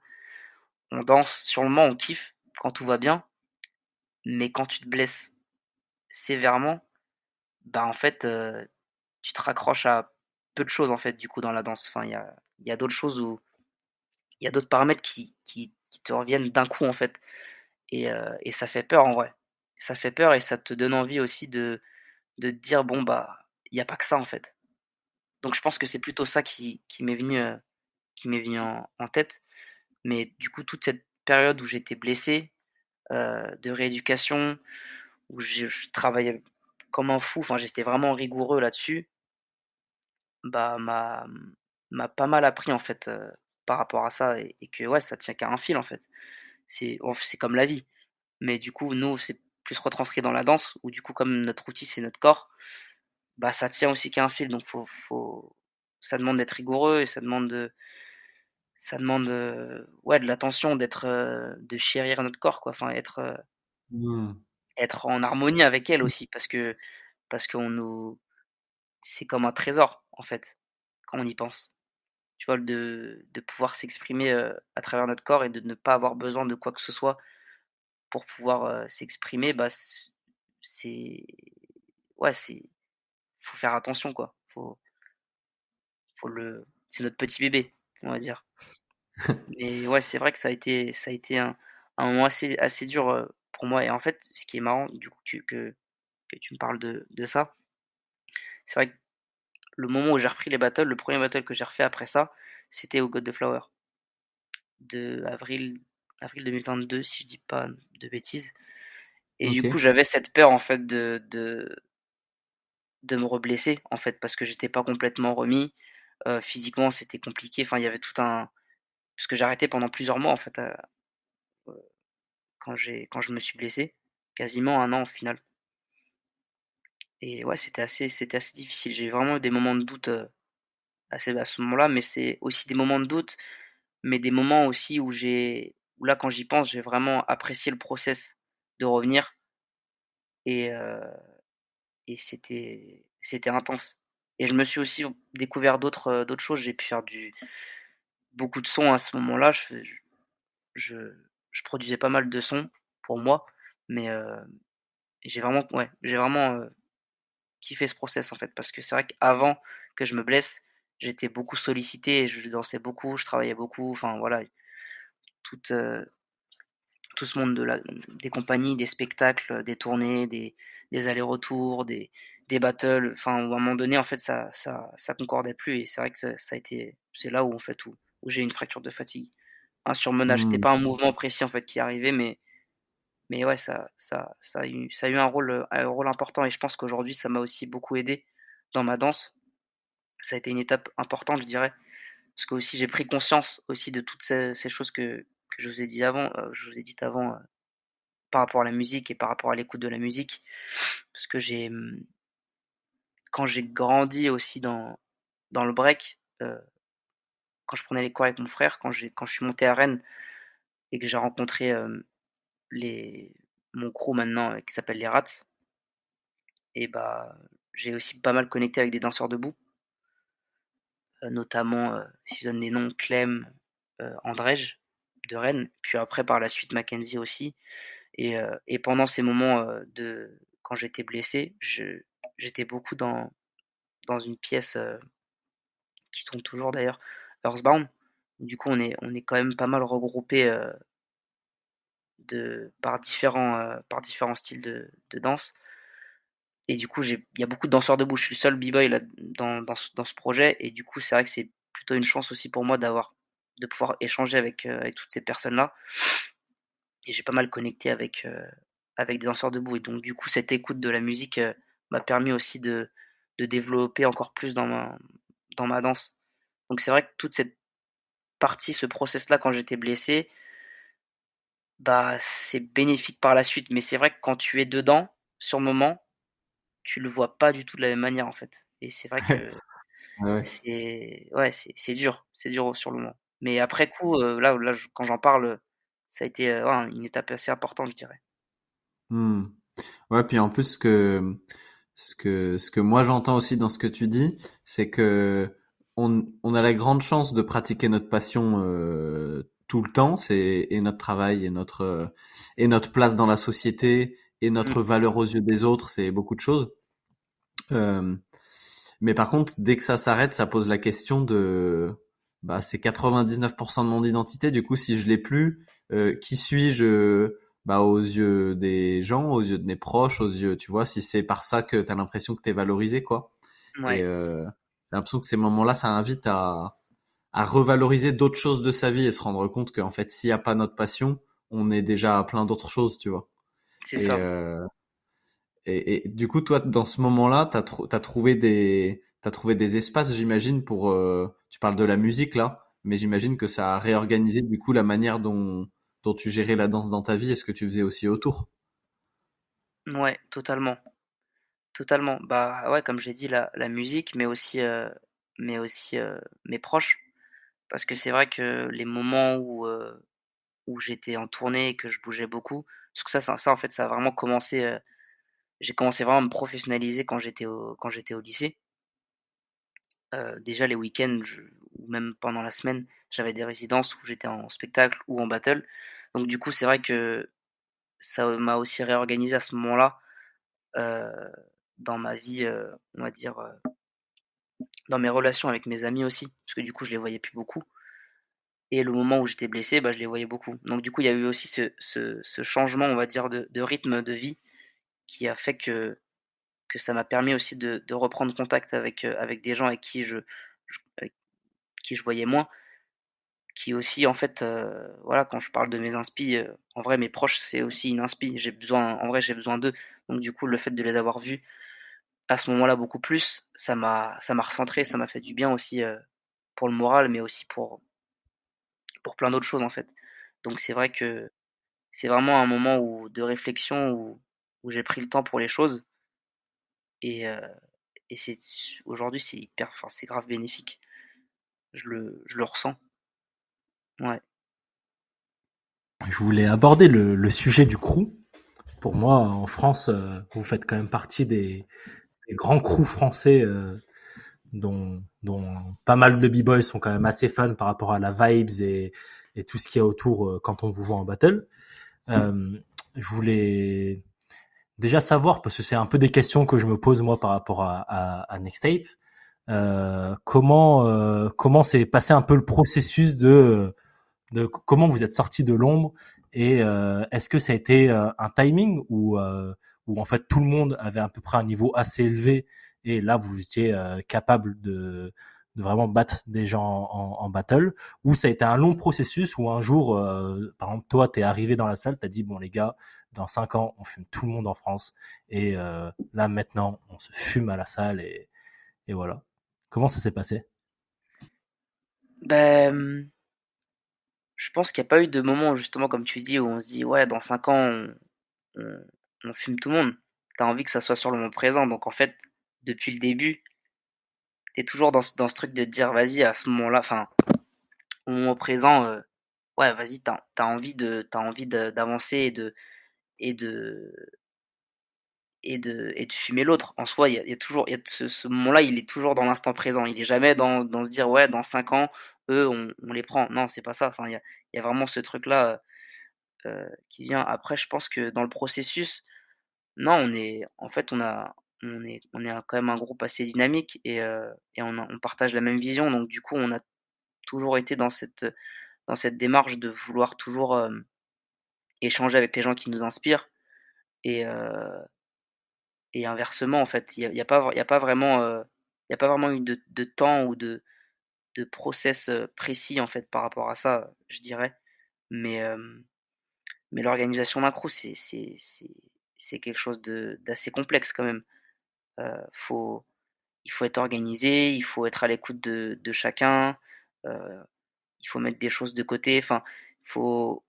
on danse sur le moment, on kiffe quand tout va bien, mais quand tu te blesses sévèrement, bah en fait, tu te raccroches à peu de choses, en fait, du coup, dans la danse. Enfin, il y a d'autres choses où il y a d'autres paramètres qui te reviennent d'un coup, en fait. Et ça fait peur, en vrai. Ça fait peur et ça te donne envie aussi de te dire, bon, bah, il n'y a pas que ça, en fait. Donc je pense que c'est plutôt ça qui m'est venu en tête. Mais du coup, toute cette période où j'étais blessé, de rééducation, où je travaillais comme un fou, enfin j'étais vraiment rigoureux là-dessus, bah m'a pas mal appris, en fait, par rapport à ça, et que ouais, ça tient qu'à un fil, en fait. C'est comme la vie. Mais du coup, nous, plus retranscrit dans la danse, où du coup, comme notre outil, c'est notre corps, bah, ça tient aussi qu'à un fil. Donc ça demande d'être rigoureux et ça demande, ouais, de l'attention, de chérir notre corps, quoi. Enfin, Mmh. être en harmonie avec elle aussi, parce qu'on nous c'est comme un trésor, en fait, quand on y pense. Tu vois? De pouvoir s'exprimer, à travers notre corps et de ne pas avoir besoin de quoi que ce soit pour pouvoir, s'exprimer, bah, c'est ouais, faut faire attention, quoi. C'est notre petit bébé, on va dire. Mais ouais, c'est vrai que ça a été un moment assez dur, pour moi et en fait, ce qui est marrant, du coup, que tu me parles de ça, c'est vrai que le moment où j'ai repris les battles, le premier battle que j'ai refait après ça, c'était au God the Flower de avril 2022 si je dis pas de bêtises et du coup, OK. j'avais cette peur, en fait, de me reblesser, en fait, parce que j'étais pas complètement remis, physiquement, c'était compliqué, enfin, il y avait tout un parce que j'ai arrêté pendant plusieurs mois, en fait, quand je me suis blessé, quasiment un an au final et ouais, c'était assez difficile. J'ai vraiment eu des moments de doute, à ce moment-là, mais c'est aussi des moments de doute, mais des moments aussi où là, quand j'y pense, j'ai vraiment apprécié le process de revenir et c'était intense et je me suis aussi découvert d'autres choses. J'ai pu faire du beaucoup de sons à ce moment-là. Je je produisais pas mal de sons pour moi, mais j'ai vraiment kiffé ce process, en fait, parce que c'est vrai qu'avant que je me blesse, j'étais beaucoup sollicité et je dansais beaucoup, je travaillais beaucoup, enfin voilà, toute, tout ce monde des compagnies, des spectacles, des tournées, des allers-retours, des battles, enfin, où à un moment donné, en fait, ça concordait plus et c'est vrai que ça a été c'est là où, en fait, où j'ai eu une fracture de fatigue. Un surmenage, c'était Mmh. pas un mouvement précis, en fait, qui arrivait, mais ouais, ça a eu un rôle important et je pense qu'aujourd'hui, ça m'a aussi beaucoup aidé dans ma danse. Ça a été une étape importante, je dirais, parce que aussi j'ai pris conscience aussi de toutes ces choses que je vous ai dites avant, par rapport à la musique et par rapport à l'écoute de la musique. Parce que quand j'ai grandi aussi dans le break, quand je prenais les cours avec mon frère, quand je suis monté à Rennes et que j'ai rencontré, les mon crew maintenant, qui s'appelle les Rats et bah, j'ai aussi pas mal connecté avec des danseurs debout, notamment, si je donne des noms, Clem, Andrej de Rennes, puis après par la suite Mackenzie aussi et pendant ces moments, de quand j'étais blessé, j'étais beaucoup dans une pièce, qui tourne toujours d'ailleurs, Earthbound. Du coup, on est quand même pas mal regroupés, par différents styles de danse et du coup, il y a beaucoup de danseurs debout. Je suis le seul b-boy là dans ce projet et du coup, c'est vrai que c'est plutôt une chance aussi pour moi de pouvoir échanger avec toutes ces personnes-là et j'ai pas mal connecté avec des danseurs debout et donc du coup, cette écoute de la musique, m'a permis aussi de développer encore plus dans ma danse. Donc c'est vrai que toute cette partie, ce process-là, quand j'étais blessé, bah, c'est bénéfique par la suite. Mais c'est vrai que quand tu es dedans, sur le moment, tu le vois pas du tout de la même manière, en fait. Et c'est vrai que Ouais, ouais. c'est dur sur le moment. Mais après coup, là, quand j'en parle, ça a été, ouais, une étape assez importante, je dirais. Mmh. Ouais, puis en plus, ce que moi j'entends aussi dans ce que tu dis, c'est que on a la grande chance de pratiquer notre passion tout le temps, et notre travail et notre place dans la société et Mmh, notre valeur aux yeux des autres, c'est beaucoup de choses. Euh, mais par contre, dès que ça s'arrête, ça pose la question de bah c'est 99% de mon identité. Du coup, si je l'ai plus, qui suis-je bah aux yeux des gens, aux yeux de mes proches, aux yeux, tu vois, si c'est par ça que t'as l'impression que t'es valorisé, quoi. Et ouais, j'ai l'impression que ces moments-là, ça invite à revaloriser d'autres choses de sa vie et se rendre compte qu'en fait, s'il y a pas notre passion, on est déjà à plein d'autres choses, tu vois. c'est Et, ça. euh, et du coup, toi, dans ce moment-là, t'as trouvé des espaces, j'imagine, pour. Tu parles de la musique là, mais j'imagine que ça a réorganisé du coup la manière dont tu gérais la danse dans ta vie et ce que tu faisais aussi autour. Ouais, totalement, totalement. Bah, ouais, comme j'ai dit, la musique, mais aussi mes proches. Parce que c'est vrai que les moments où j'étais en tournée et que je bougeais beaucoup, parce que ça en fait, ça a vraiment commencé, j'ai commencé vraiment à me professionnaliser quand j'étais au lycée. Déjà les week-ends, ou même pendant la semaine, j'avais des résidences où j'étais en spectacle ou en battle. Donc du coup, c'est vrai que ça m'a aussi réorganisé à ce moment-là, heu, dans ma vie, on va dire, dans mes relations avec mes amis aussi, parce que du coup, je les voyais plus beaucoup et le moment où j'étais blessé, bah, je les voyais beaucoup. Donc du coup, il y a eu aussi ce changement, on va dire, de rythme de vie qui a fait que ça m'a permis aussi de reprendre contact avec des gens avec qui je voyais moins. Qui aussi en fait, voilà, quand je parle de mes inspi, en vrai mes proches c'est aussi une inspi. J'ai besoin d'eux. Donc du coup le fait de les avoir vus à ce moment-là beaucoup plus, ça m'a recentré, ça m'a fait du bien aussi, pour le moral, mais aussi pour plein d'autres choses en fait. Donc c'est vrai que c'est vraiment un moment de réflexion où j'ai pris le temps pour les choses et heu et aujourd'hui c'est hyper enfin c'est grave bénéfique. Je le ressens. Ouais. Je voulais aborder le sujet du crew. Pour moi, en France, vous faites quand même partie des grands crews français dont pas mal de b-boys sont quand même assez fans par rapport à la vibes et tout ce qu'il y a autour quand on vous voit en battle. Euh, je voulais déjà savoir, parce que c'est un peu des questions que je me pose moi par rapport à Nextape, comment s'est passé un peu le processus de comment vous êtes sorti de l'ombre et est-ce que ça a été un timing où en fait tout le monde avait à peu près un niveau assez élevé et là vous étiez capable de vraiment battre des gens en battle, ou ça a été un long processus où un jour par exemple toi t'es arrivé dans la salle, t'as dit bon les gars, dans 5 ans on fume tout le monde en France et là maintenant on se fume à la salle et voilà. Comment ça s'est passé? Ben, je pense qu'il y a pas eu de moment justement comme tu dis où on se dit: «Ouais dans 5 ans on on fume tout le monde». Tu as envie que ça soit sur le moment présent donc en fait, depuis le début, tu es toujours dans ce truc de te dire: «Vas-y à ce moment-là, enfin au moment présent, ouais vas-y tu as envie d'avancer et de et de fumer l'autre». En soi, il y a toujours il y a ce moment-là, il est toujours dans l'instant présent. Il est jamais dans se dire: «Ouais dans 5 ans, eux on les prend». Non, c'est pas ça. Enfin il y a vraiment ce truc-là, qui vient. Après, je pense que dans le processus, non, en fait, on est quand même un groupe assez dynamique et on partage la même vision. Donc du coup, on a toujours été dans cette démarche de vouloir toujours, échanger avec les gens qui nous inspirent et inversement, en fait. Il y a pas vraiment eu de temps ou de process, précis, en fait, par rapport à ça, je dirais. Mais mais l'organisation d'un crew, c'est quelque chose d'assez complexe quand même. Heu, faut il faut être organisé, il faut être à l'écoute de chacun, heu, il faut mettre des choses de côté, enfin, faut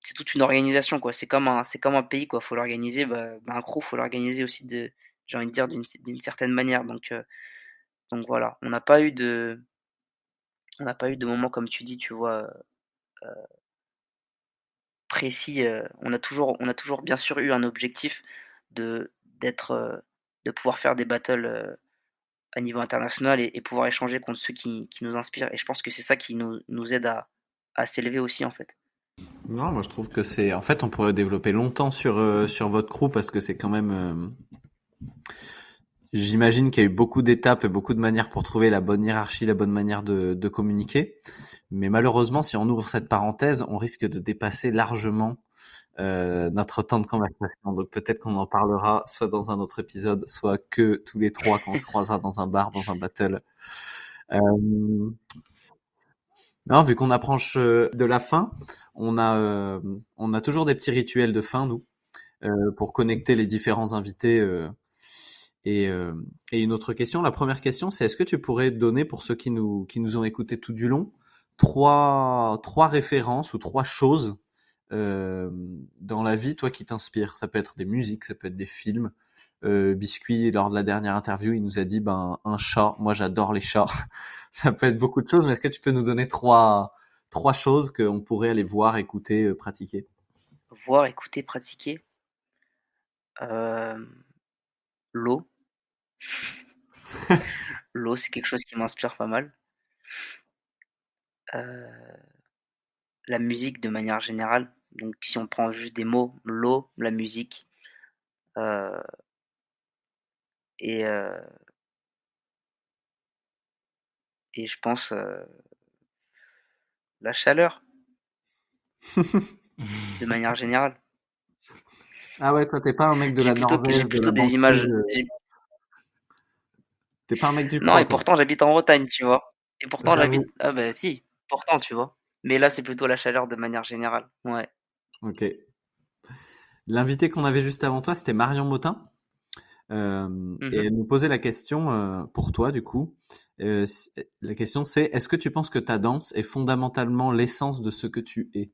c'est toute une organisation, quoi. C'est comme un pays, quoi. Faut l'organiser, bah, un crew, faut l'organiser aussi j'ai envie de dire d'une certaine manière donc voilà. On n'a pas eu de moment comme tu dis, tu vois, précis, on a toujours bien sûr eu un objectif d'être, de pouvoir faire des battles, à niveau international et pouvoir échanger contre ceux qui nous inspirent et je pense que c'est ça qui nous aide à s'élever aussi, en fait. Non, moi je trouve que c'est. En fait, on pourrait développer longtemps sur votre crew parce que c'est quand même. J'imagine qu'il y a eu beaucoup d'étapes et beaucoup de manières pour trouver la bonne hiérarchie, la bonne manière de communiquer. Mais malheureusement, si on ouvre cette parenthèse, on risque de dépasser largement notre temps de conversation. Donc peut-être qu'on en parlera soit dans un autre épisode, soit que tous les trois quand on se croisera dans un bar, dans un battle. Euh, non, vu qu'on approche de la fin, on a toujours des petits rituels de fin, nous, pour connecter les différents invités. Et, euh, et une autre question, la première question, c'est est-ce que tu pourrais donner, pour ceux qui nous ont écoutés tout du long, trois références ou trois choses dans la vie, toi, qui t'inspire? Ça peut être des musiques, ça peut être des films. Biscuit, lors de la dernière interview, il nous a dit un chat. Moi, j'adore les chats. Ça peut être beaucoup de choses, mais est-ce que tu peux nous donner trois choses qu'on pourrait aller voir, écouter, pratiquer? Voir, écouter, pratiquer. L'eau. L'eau, c'est quelque chose qui m'inspire pas mal. La musique de manière générale. Donc si on prend juste des mots, l'eau, la musique. Et je pense la chaleur, de manière générale. Ah ouais, toi, t'es pas un mec de J'ai la plutôt, Norvège, j'ai de plutôt la des images. banquise. T'es pas un mec du Non, froid, et quoi. pourtant j'habite en Bretagne, tu vois. Et pourtant j'habite. J'avoue. Ah bah si, pourtant, tu vois. Mais là, c'est plutôt la chaleur de manière générale. Ouais. Ok. L'invité qu'on avait juste avant toi, c'était Marion Motin. Et elle nous posait la question pour toi, du coup. La question, c'est: est-ce que tu penses que ta danse est fondamentalement l'essence de ce que tu es?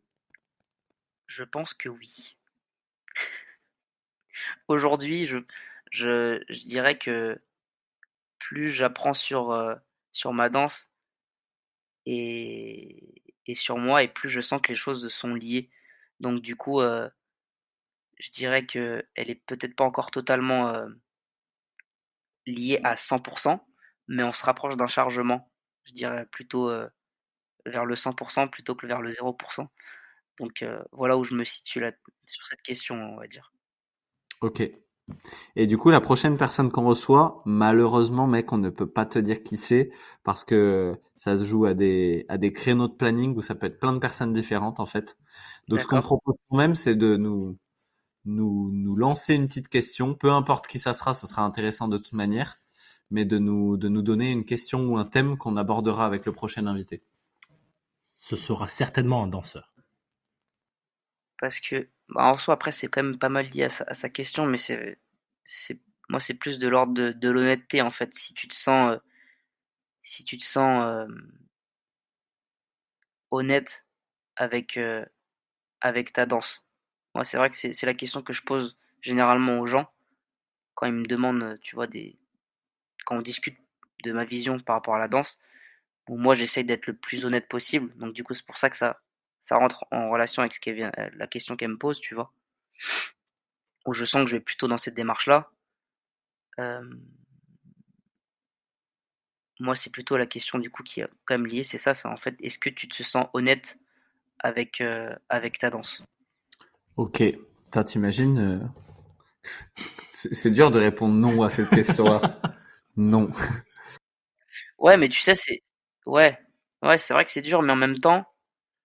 Je pense que oui. Aujourd'hui, je dirais que plus j'apprends sur ma danse et sur moi, et plus je sens que les choses sont liées. Donc du coup, je dirais que elle est peut-être pas encore totalement liée à 100%, mais on se rapproche d'un chargement. Je dirais plutôt vers le 100% plutôt que vers le 0%. Donc voilà où je me situe là sur cette question, on va dire. Ok. Et du coup, la prochaine personne qu'on reçoit, malheureusement, mec, on ne peut pas te dire qui c'est parce que ça se joue à des créneaux de planning où ça peut être plein de personnes différentes, en fait. Donc, ce qu'on te D'accord? propose quand même, c'est de nous lancer une petite question. Peu importe qui ça sera intéressant de toute manière, mais de nous donner une question ou un thème qu'on abordera avec le prochain invité. Ce sera certainement un danseur. Parce que, bah, en soi, après, c'est quand même pas mal lié à sa question, mais moi, c'est plus de l'ordre de l'honnêteté, en fait. Si tu te sens honnête avec, avec ta danse. Moi, c'est vrai que c'est la question que je pose généralement aux gens quand ils me demandent, tu vois, quand on discute de ma vision par rapport à la danse, où moi, j'essaye d'être le plus honnête possible. Donc, du coup, c'est pour ça que ça rentre en relation avec la question qu'elle me pose, tu vois. Où je sens que je vais plutôt dans cette démarche-là. Moi, c'est plutôt la question du coup qui est quand même liée, c'est ça, c'est en fait, est-ce que tu te sens honnête avec ta danse? Ok. T'imagines, c'est dur de répondre non à cette question-là. Non. Ouais, mais tu sais, ouais, ouais, c'est vrai que c'est dur, mais en même temps,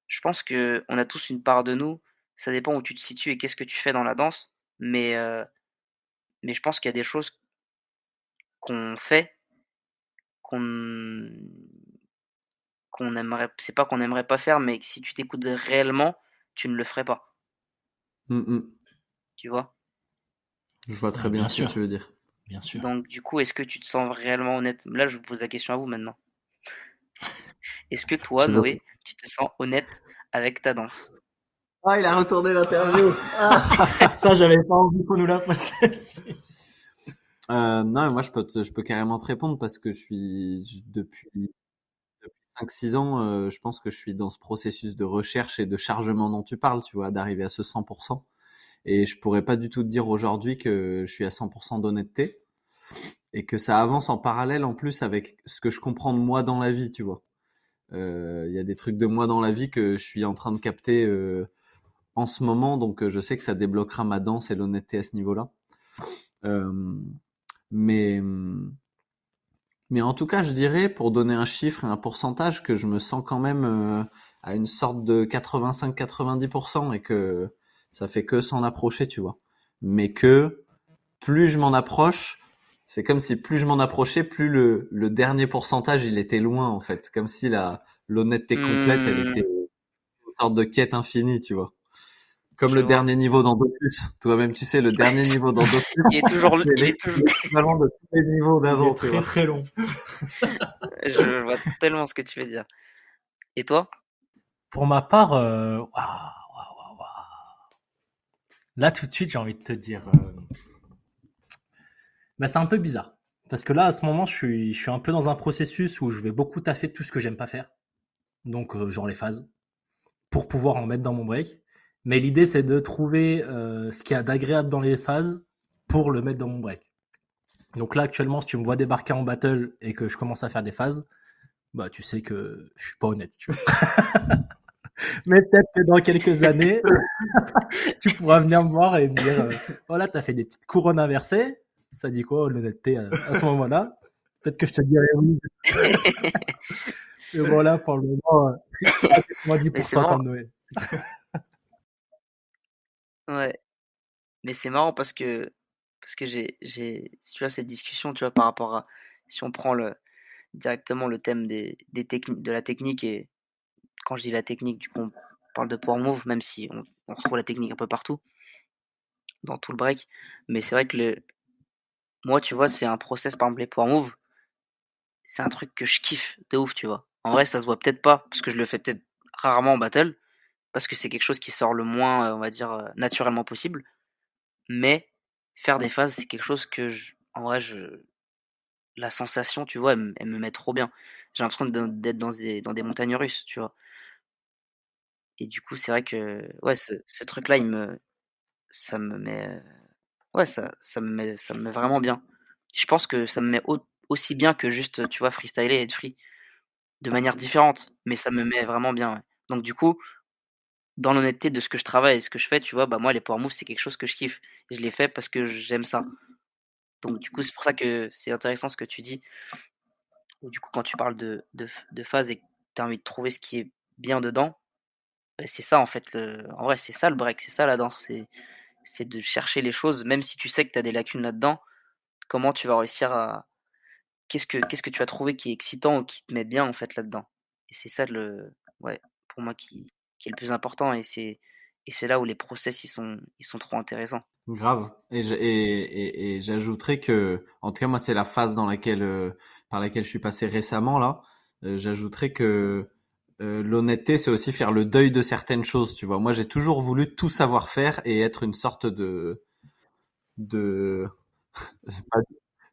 je pense que on a tous une part de nous. Ça dépend où tu te situes et qu'est-ce que tu fais dans la danse, mais je pense qu'il y a des choses qu'on fait qu'on qu'on aimerait, c'est pas qu'on aimerait pas faire, mais que si tu t'écoutes réellement, tu ne le ferais pas, tu vois? Je vois très Ah, bien bien ce que sûr, tu veux dire. bien sûr. Donc, du coup, est-ce que tu te sens réellement honnête? Là, je vous pose la question à vous maintenant. Est-ce que toi, Tu veux... Noé, tu te sens honnête avec ta danse? Ah, il a retourné l'interview. Ça, j'avais pas envie qu'on nous la passe. Non, mais moi, je peux carrément te répondre parce que depuis 5-6 ans, je pense que je suis dans ce processus de recherche et de chargement dont tu parles, tu vois, d'arriver à ce 100%. Et je pourrais pas du tout te dire aujourd'hui que je suis à 100% d'honnêteté et que ça avance en parallèle en plus avec ce que je comprends de moi dans la vie, tu vois. Il y a des trucs de moi dans la vie que je suis en train de capter en ce moment, donc je sais que ça débloquera ma danse et l'honnêteté à ce niveau-là. Euh, mais en tout cas, je dirais, pour donner un chiffre et un pourcentage, que je me sens quand même à une sorte de 85-90% et que ça fait que s'en approcher, tu vois. Mais que plus je m'en approche, c'est comme si plus je m'en approchais, plus le dernier pourcentage, il était loin, en fait. Comme si l'honnêteté complète, elle était une sorte de quête infinie, tu vois. Comme Je le vois. dernier niveau dans Dofus. Toi-même, tu sais, le dernier niveau dans Dofus, c'est Il est toujours, l'équivalent de tous les niveaux Il d'avant, est tu vois. très long. je vois tellement ce que tu veux dire. Et toi? Pour ma part, waouh, waouh, waouh, waouh. Là, tout de suite, j'ai envie de te dire, bah, c'est un peu bizarre. Parce que là, à ce moment, je suis un peu dans un processus où je vais beaucoup taffer tout ce que j'aime pas faire. Donc, genre les phases, pour pouvoir en mettre dans mon break. Mais l'idée, c'est de trouver ce qu'il y a d'agréable dans les phases pour le mettre dans mon break. Donc là, actuellement, si tu me vois débarquer en battle et que je commence à faire des phases, bah, tu sais que je suis pas honnête. Tu vois. Mais peut-être que dans quelques années, tu pourras venir me voir et me dire, voilà, t'as fait des petites couronnes inversées. Ça dit quoi, l'honnêteté, à ce moment-là? Peut-être que je te dirais oui. Mais voilà, pour le moment, Mais c'est 90% marrant. comme Noé. Ouais. Mais c'est marrant parce que si tu vois cette discussion, tu vois, par rapport à si on prend directement le thème des techniques, de la technique, et quand je dis la technique, du coup, on parle de power move, même si on retrouve la technique un peu partout, dans tout le break. Mais c'est vrai que moi, tu vois, c'est un process, par exemple, les power move, c'est un truc que je kiffe de ouf, tu vois. En vrai, ça se voit peut-être pas, parce que je le fais peut-être rarement en battle, parce que c'est quelque chose qui sort le moins, on va dire, naturellement possible. Mais faire des phases, c'est quelque chose que en vrai, la sensation, tu vois, elle me met trop bien. J'ai l'impression d'être dans des montagnes russes, tu vois. Et du coup, c'est vrai que, ouais, ce truc-là, ça me met, ouais, ça me met vraiment bien. Je pense que ça me met aussi bien que juste, tu vois, freestyler et être free, de manière différente, mais ça me met vraiment bien, ouais. Donc du coup, dans l'honnêteté de ce que je travaille et ce que je fais, tu vois, bah moi, les power moves, c'est quelque chose que je kiffe. Je les fais parce que j'aime ça. Donc du coup, c'est pour ça que c'est intéressant ce que tu dis. Ou du coup, quand tu parles de phase et que tu as envie de trouver ce qui est bien dedans, bah, c'est ça en fait, en vrai, c'est ça le break, c'est ça la danse, c'est de chercher les choses, même si tu sais que tu as des lacunes là-dedans, comment tu vas réussir à qu'est-ce que tu vas trouver qui est excitant ou qui te met bien en fait là-dedans? Et c'est ça ouais, pour moi qui est le plus important, et c'est là où les process ils sont trop intéressants. Grave. Et j'ajouterais que, en tout cas, moi, c'est la phase dans laquelle, par laquelle je suis passé récemment, là. J'ajouterais que l'honnêteté, c'est aussi faire le deuil de certaines choses, tu vois. Moi, j'ai toujours voulu tout savoir faire et être une sorte de, pas-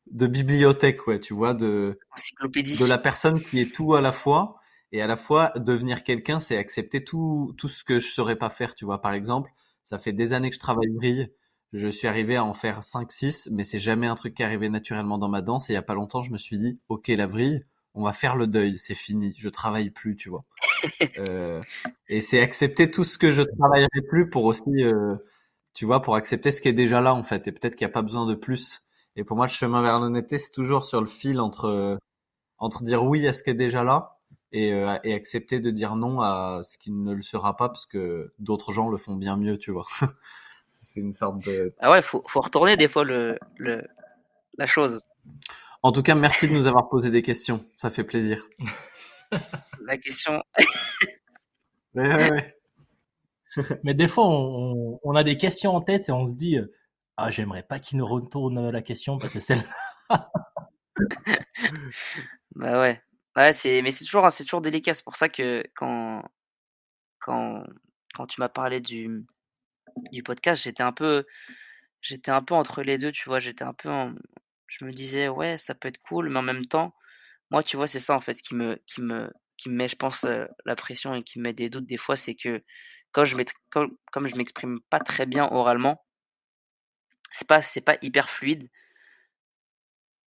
de bibliothèque, ouais, tu vois, de Encyclopédie. la personne qui est tout à la fois. Et à la fois, devenir quelqu'un, c'est accepter tout ce que je saurais pas faire, tu vois. Par exemple, ça fait des années que je travaille vrille. Je suis arrivé à en faire 5, 6, mais c'est jamais un truc qui est arrivé naturellement dans ma danse. Et il y a pas longtemps, je me suis dit, OK, la vrille, on va faire le deuil. C'est fini. Je travaille plus, tu vois. Euh, et c'est accepter tout ce que je travaillerai plus pour aussi, tu vois, pour accepter ce qui est déjà là, en fait. Et peut-être qu'il n'y a pas besoin de plus. Et pour moi, le chemin vers l'honnêteté, c'est toujours sur le fil entre dire oui à ce qui est déjà là et accepter de dire non à ce qui ne le sera pas parce que d'autres gens le font bien mieux, tu vois. C'est une sorte de... Ah ouais, faut retourner des fois la chose. En tout cas, merci de nous avoir posé des questions. Ça fait plaisir. La question, Ouais, ouais, ouais. Mais des fois, on a des questions en tête et on se dit, ah, j'aimerais pas qu'il nous retourne la question parce que celle. bah ouais. Ouais, mais c'est toujours délicat. C'est pour ça que quand, quand tu m'as parlé du podcast, j'étais un peu entre les deux, tu vois. Je me disais, ouais, ça peut être cool, mais en même temps, moi, tu vois, c'est ça en fait qui me met, je pense, la pression et qui me met des doutes des fois, c'est que comme je m'exprime pas très bien oralement, c'est pas hyper fluide.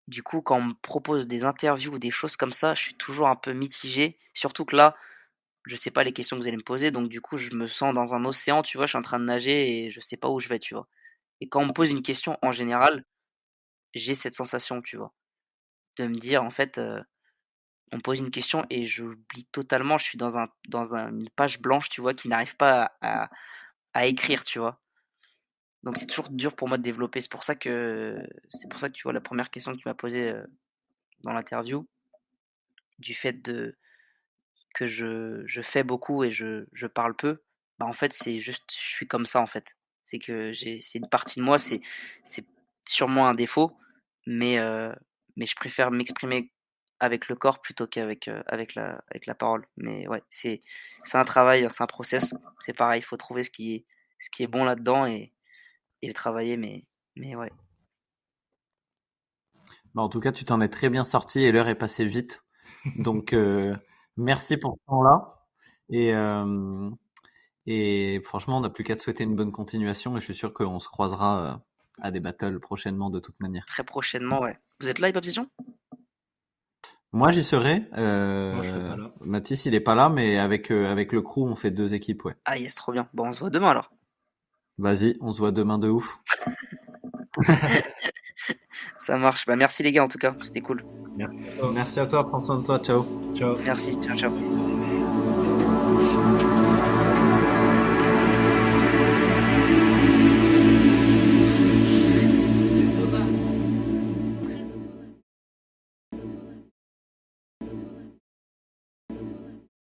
Du coup, quand on me propose des interviews ou des choses comme ça, je suis toujours un peu mitigé. Surtout que là, je sais pas les questions que vous allez me poser, donc du coup, je me sens dans un océan, tu vois, je suis en train de nager et je sais pas où je vais, tu vois. Et quand on me pose une question, en général, j'ai cette sensation, tu vois, de me dire, en fait, on me pose une question et j'oublie totalement, je suis une page blanche, tu vois, qui n'arrive pas à écrire, tu vois. Donc c'est toujours dur pour moi de développer. C'est pour ça que tu vois, la première question que tu m'as posée dans l'interview, du fait que je fais beaucoup et je parle peu, bah, en fait, c'est juste, je suis comme ça, en fait. C'est une partie de moi, c'est sûrement un défaut, mais, heu, mais je préfère m'exprimer avec le corps plutôt qu'avec, avec la parole. Mais ouais, c'est un travail, c'est un process, c'est pareil, il faut trouver ce qui est bon là-dedans, et le travailler, mais ouais. Bah, en tout cas, tu t'en es très bien sorti et l'heure est passée vite. Donc, merci pour ce temps-là. Et franchement, on n'a plus qu'à te souhaiter une bonne continuation et je suis sûr qu'on se croisera à des battles prochainement de toute manière. Très prochainement, ouais. Vous êtes là, Hip Hop Session? Moi, j'y serai. Moi, je serai pas là. Mathis, il est pas là, mais avec le crew, on fait 2 équipes, ouais. Ah yes, trop bien. Bon, on se voit demain alors. Vas-y, on se voit demain de ouf. Ça marche. Bah merci les gars en tout cas, c'était cool. Merci à toi, prends soin de toi, ciao. Ciao. Merci, ciao ciao.